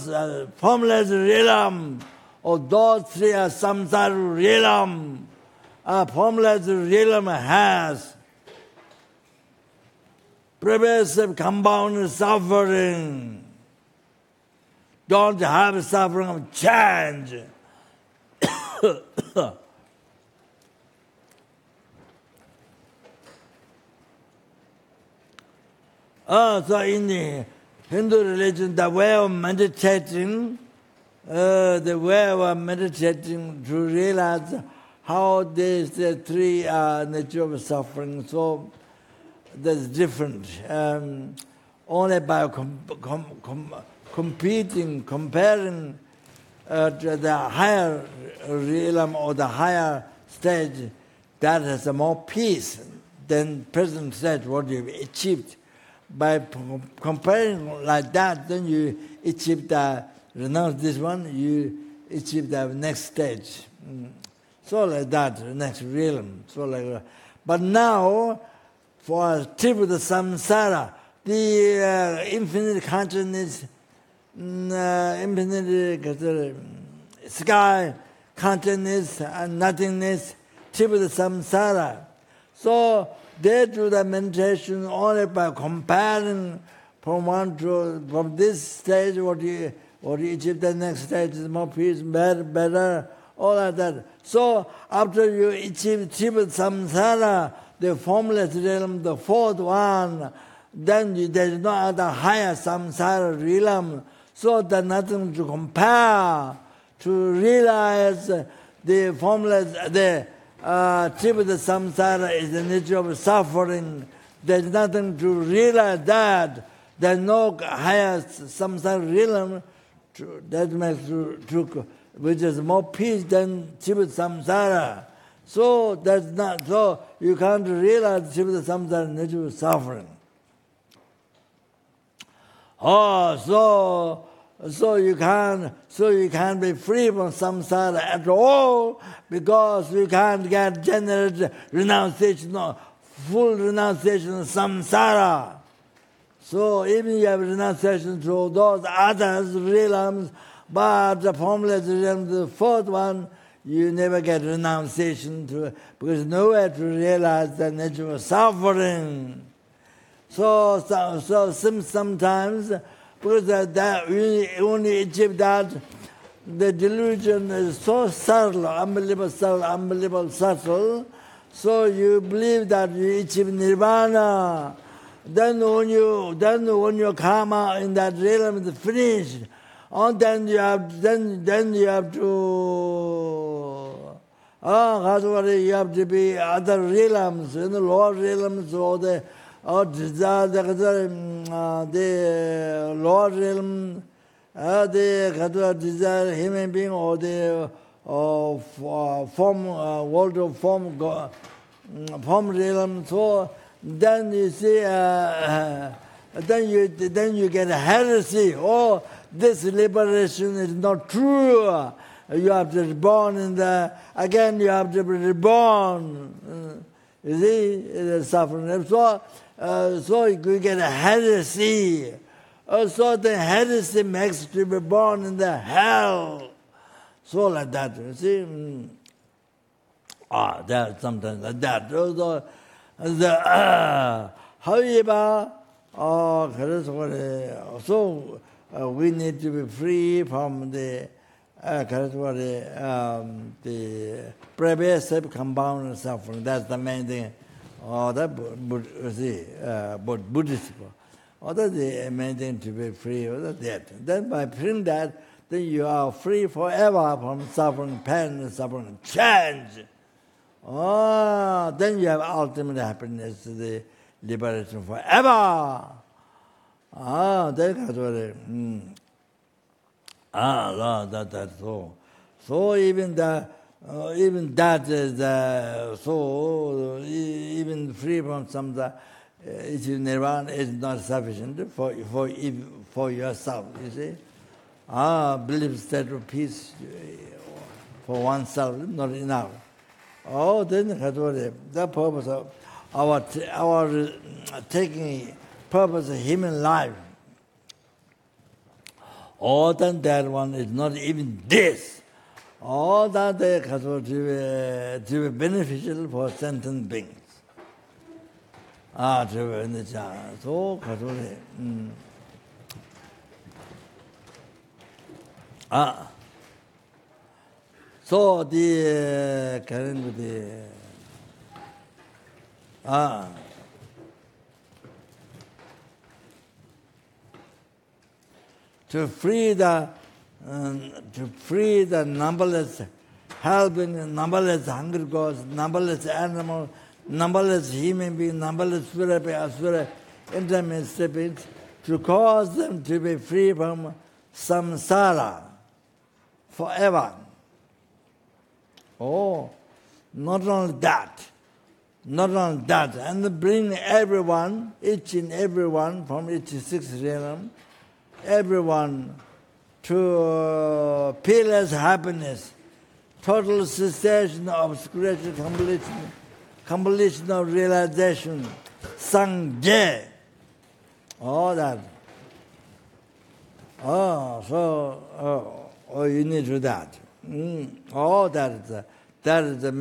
formless realm, those three are samsara realm. Formless realm has pervasive compound suffering. Don't have suffering of change. So in the Hindu religion, the way of meditating, to realize how these three nature of suffering, so that's different. Only by comparing to the higher realm or the higher stage, that has more peace than present stage, what you've achieved. By comparing like that, then you achieve renounce this one, you achieve the next stage. So like that, next realm. So like that. But now, for trip the samsara, the infinite consciousness, infinite sky consciousness and nothingness, trip the samsara. So they do the meditation only by comparing from this stage what you achieve, the next stage is more peace, better, all like that. So after you achieve samsara, the formless realm, the fourth one, then there is no other higher samsara realm. So there's nothing to compare to realize the formless, the samsara is the nature of suffering. There's nothing to realize that. There's no higher samsara realm that makes which is more peace than samsara. So that's not so you can't realize samsara nature of suffering. So you can't be free from samsara at all because you can't get general renunciation, full renunciation of samsara. So even you have renunciation to those others realms, but the formless realm, the fourth one, you never get renunciation to, because nowhere to realize the nature of suffering. So sometimes, because that we only achieve that, the delusion is so subtle, unbelievable subtle, so you believe that you achieve nirvana. Then when your karma in that realm is finished, then you have to you have to be other realms, lower realms, or the lower realm, the desire human being, or the form world of form realm. So then you see, then you get a heresy. Oh, this liberation is not true. You have to be reborn again. You have to be reborn. You see, it's suffering. So you get a heresy. So the heresy makes to be born in the hell. So like that. You see. There's something like that. However, so we need to be free from the pervasive compound suffering. That's the main thing. Buddhist. That's the main thing, to be free of that. Then by freeing that, then you are free forever from suffering, pain, suffering, change. Then you have ultimate happiness, the liberation forever. That's so. So even that is so even free from some nirvana is not sufficient for yourself. You see, belief state of peace for oneself not enough. Then the purpose of our taking purpose of human life. Then that one is not even this. That to be beneficial for sentient beings. So the current to free the numberless helping, numberless hungry ghosts, numberless animals, numberless human beings, numberless asura, intermediate beings, to cause them to be free from samsara forever. Not only that, and bring everyone, each and everyone from each sixth realm, everyone to peerless happiness, total cessation of spiritual completion of realization, sangye. All that. You need to do that. All that is the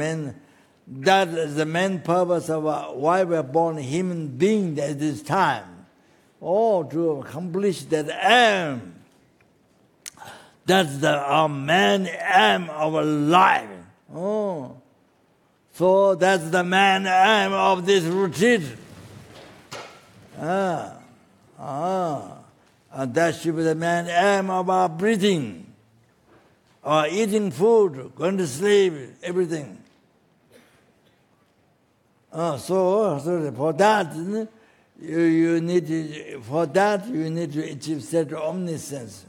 main purpose of why we are born human beings at this time. To accomplish that aim. That's our main aim of life. So that's the main aim of this retreat. And that should be the main aim of our breathing, our eating food, going to sleep, everything. So for that, you need to achieve state of omniscience.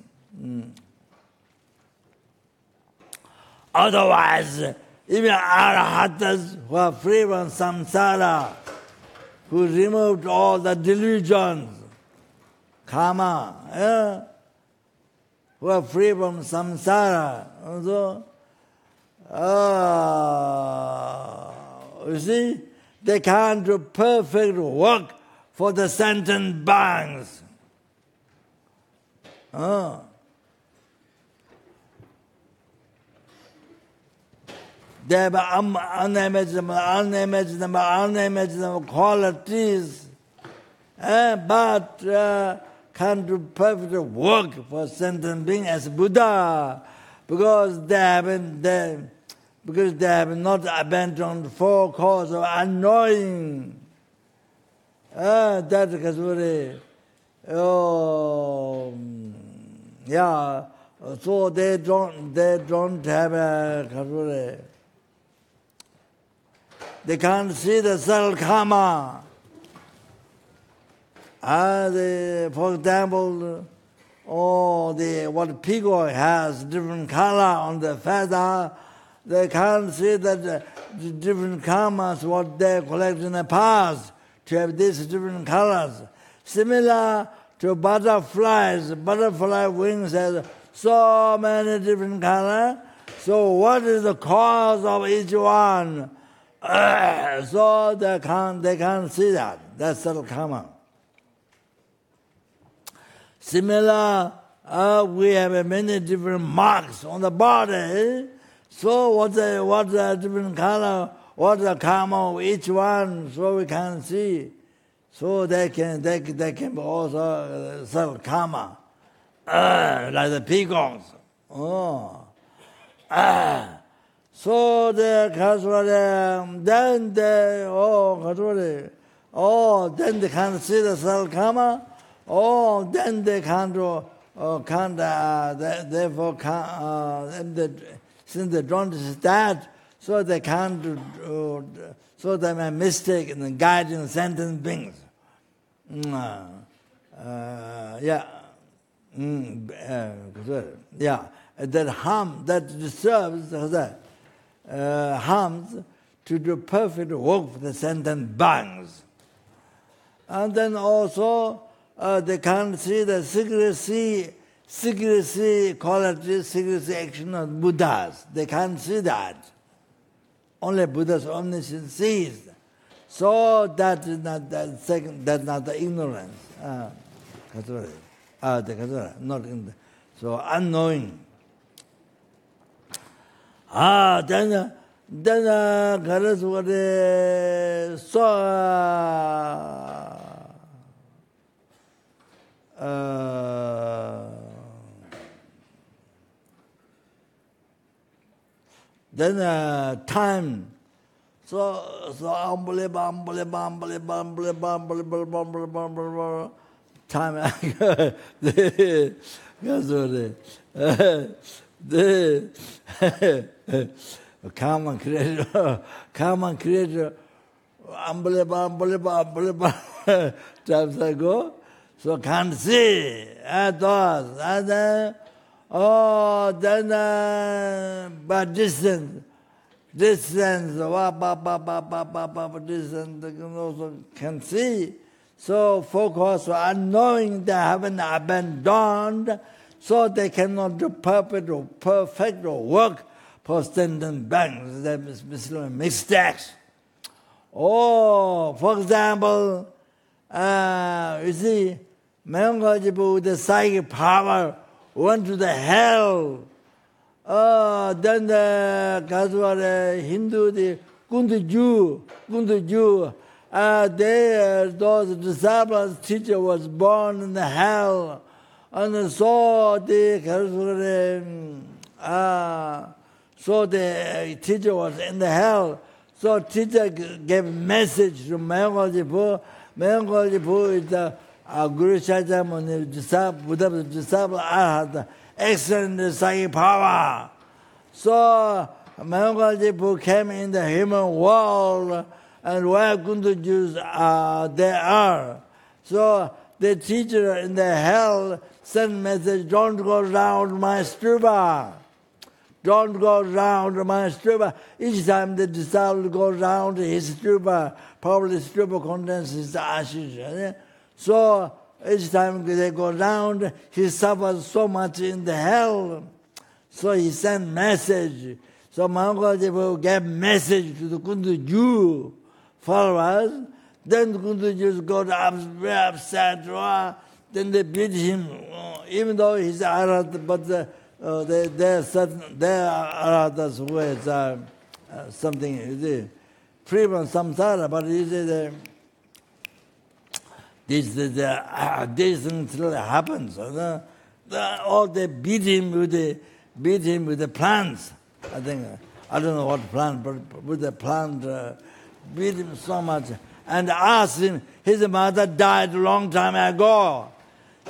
Otherwise, even arahatas who are free from samsara, who removed all the delusions, karma, who are free from samsara. Also, you see, they can't do perfect work for the sentient beings. They have unimaginable qualities, but can't do perfect work for sentient being as Buddha, because they have not abandoned four causes of annoying. That is very, so they don't have a. They can't see the subtle karma. For example, what peacock has different color on the feather. They can't see that the different karmas what they collect in the past to have these different colors. Similar to butterflies. Butterfly wings has so many different colors. So what is the cause of each one? So they can't see that. That's subtle karma. Similar, we have many different marks on the body. So what the different color, what the karma of each one, so we can see. So they can be also subtle karma, like the peacocks. So then they can't see the subtle karma. Then they since they don't see that, so they can't so they may mistake in guiding sentient beings. That harm, that disturbs harms to do perfect work for the sentient beings. And then also they can't see the secrecy quality, secrecy action of Buddhas. They can't see that. Only Buddha's omniscience sees. So that is not the second. That's not the ignorance. Not in the, so unknowing. Then Garas then time. So time. The common creator, unbelievable times ago. So can't see at all. And then, but distance, distance, also can see. So focus on knowing they haven't abandoned, so they cannot do perfect work for sentient beings. That is mistakes. For example, You see, Mayangkajipu with the psychic power went to the hell. Then the Kaswara Hindu, the Kundu Jew, those disciples, teacher was born in the hell, and so the teacher was in the hell. So teacher gave message to Mayangkajipu. Mayangkajipu is the Guru Shakyamuni disciple, Buddha's disciple, had excellent psychic power. So Mayangkajipu came in the human world, and where Kundu Jews are, they are. So the teacher in the hell sent message, don't go round my stupa. Don't go round my stupa. Each time the disciple goes round his stupa, probably stupa contains his ashes. So each time they go round, he suffers so much in the hell. So he sent message. So Mayangkajipu gave message to the Kundu Jew followers. Then the Kundu Jews got very upset. Then they beat him, even though he's Arhat, but there are Arhatas who is something, free from samsara, but this thing still happens. They beat him with the plants. I don't know what plant, but with the plant, beat him so much, and asked him. His mother died a long time ago,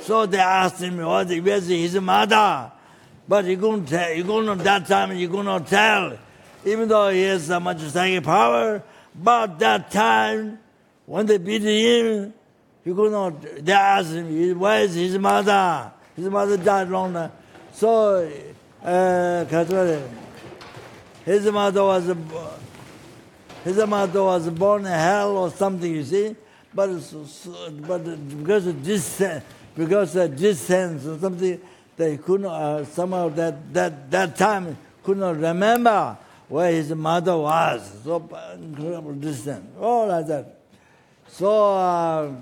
so they asked him, where's his mother? But he couldn't tell. He couldn't that time. He could not tell, even though he has so much psychic power. But that time, when they beat him, he could not. They asked him, where is his mother? His mother died long time. So, his mother was born in hell or something, you see. But because of distance or something, they could not, somehow that time could not remember where his mother was. So incredible distance, all like that. So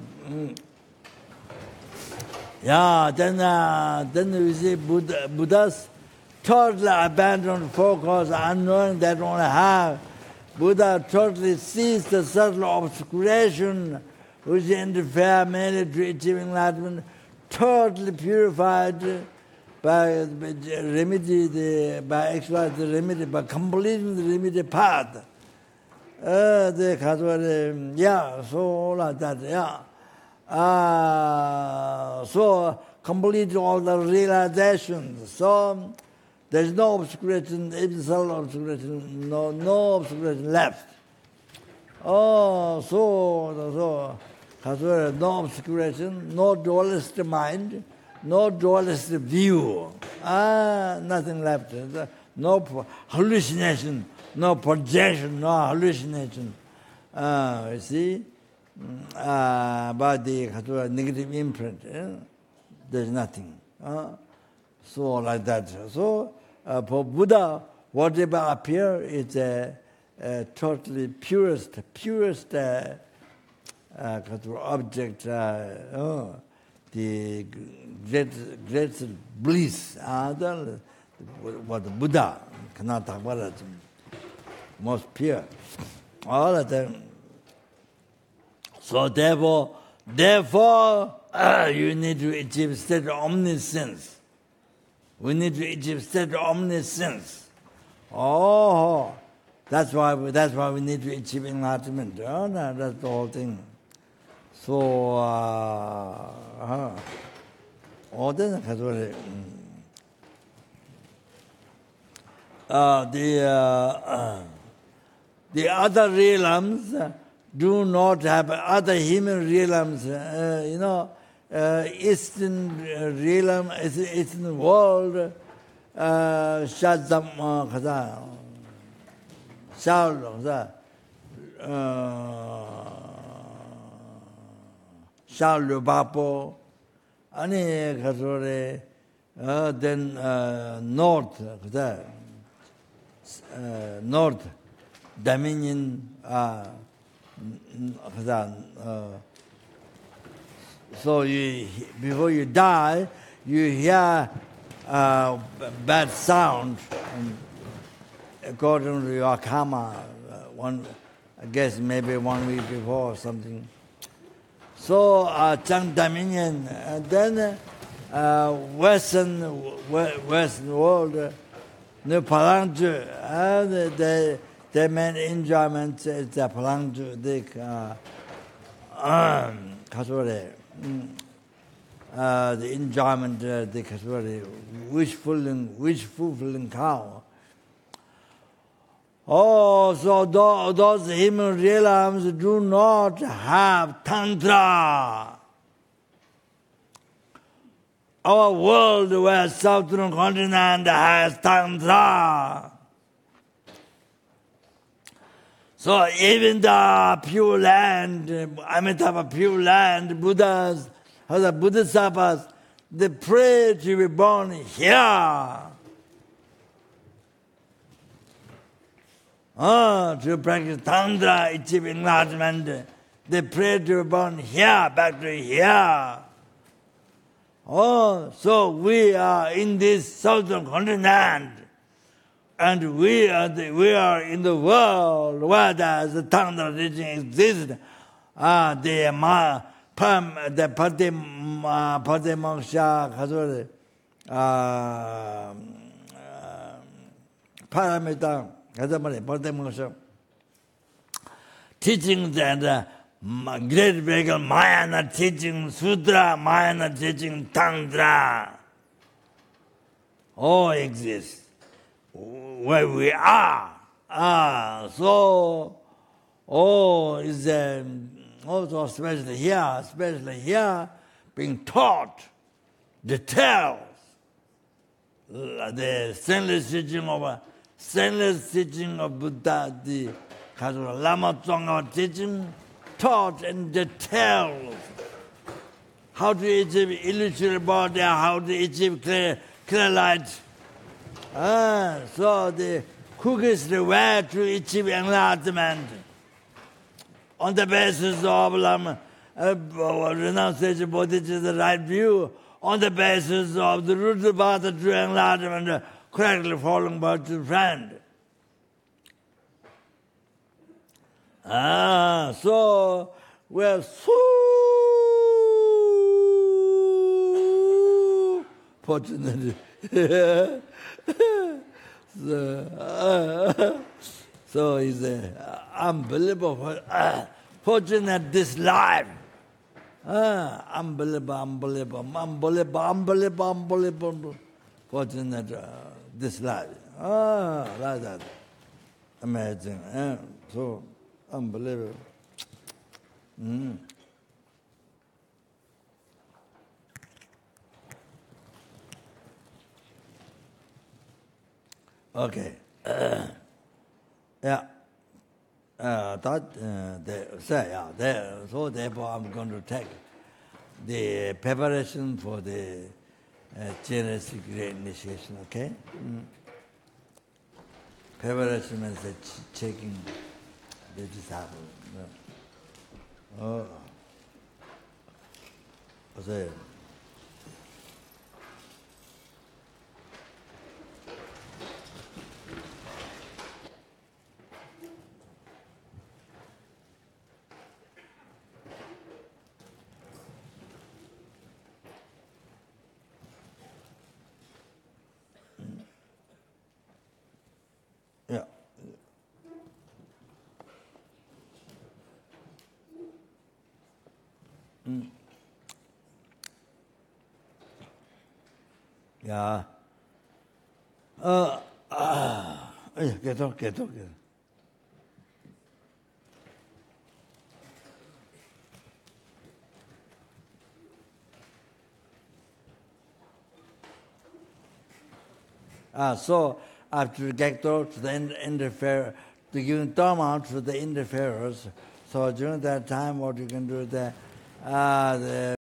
then we see Buddha's totally abandoned focus, unknowing that only have. Buddha totally ceased the subtle obscuration which interfere mainly to achieving enlightenment, totally purified by remedy, by exercising the remedy, by completing the remedy path. So like that, so complete all the realizations. So there's no obscuration, even subtle obscuration, no obscuration left. No obscuration, no dualistic mind, no dualistic view. Nothing left. No hallucination, no projection, no hallucination. You see? By the negative imprint, there's nothing. So like that. So for Buddha, whatever appears is totally purest object, the greatest bliss. What the Buddha cannot talk about it, most pure. All of them. So therefore, you need to achieve state of omniscience. We need to achieve state of omniscience. That's why we need to achieve enlightenment. That's the whole thing. So, the other realms do not have other human realms. Eastern realm, Eastern world, Shalubapo, then north, north Dominion, So before you die, you hear bad sound, and according to your karma, I guess maybe 1 week before or something. So Chang Dominion, then Western world, the Palanju, their main enjoyment is the Palanju, the enjoyment, the wish-fulfilling cow. Oh, so those human realms do not have Tantra. Our world, where southern continent has Tantra. So even the Pure Land, Amitabha Pure Land, Buddhas, the Bodhisattvas, they pray to be born here. To practice Tantra, achieve enlightenment, they pray to be born here, back to here. So we are in this southern continent, and we are in the world where the Tantra teaching exists. The Patimoksha, Paramita, teaching that great vehicle Mahayana teaching Sutra, Mahayana teaching Tantra, all exists where we are. So is also especially here, being taught details, the stainless teaching of Buddha, the Lama Tsongkhapa teaching, taught in details how to achieve illusory body, how to achieve clear light. So the quickest way to achieve enlightenment on the basis of renunciation, bodhicitta, the right view, on the basis of the root of path to enlightenment, correctly following by the friend. So we're so fortunate. So it's unbelievable, fortunate this life. Unbelievable. Fortunate this life. Like that. Amazing. So unbelievable. Okay. So therefore I'm going to take the preparation for the generous great initiation, okay? Preparation means checking the disciple. So, yeah. Yeah. Get up. So after get to the interfere, to give dharma to the interferers. So during that time, what you can do is the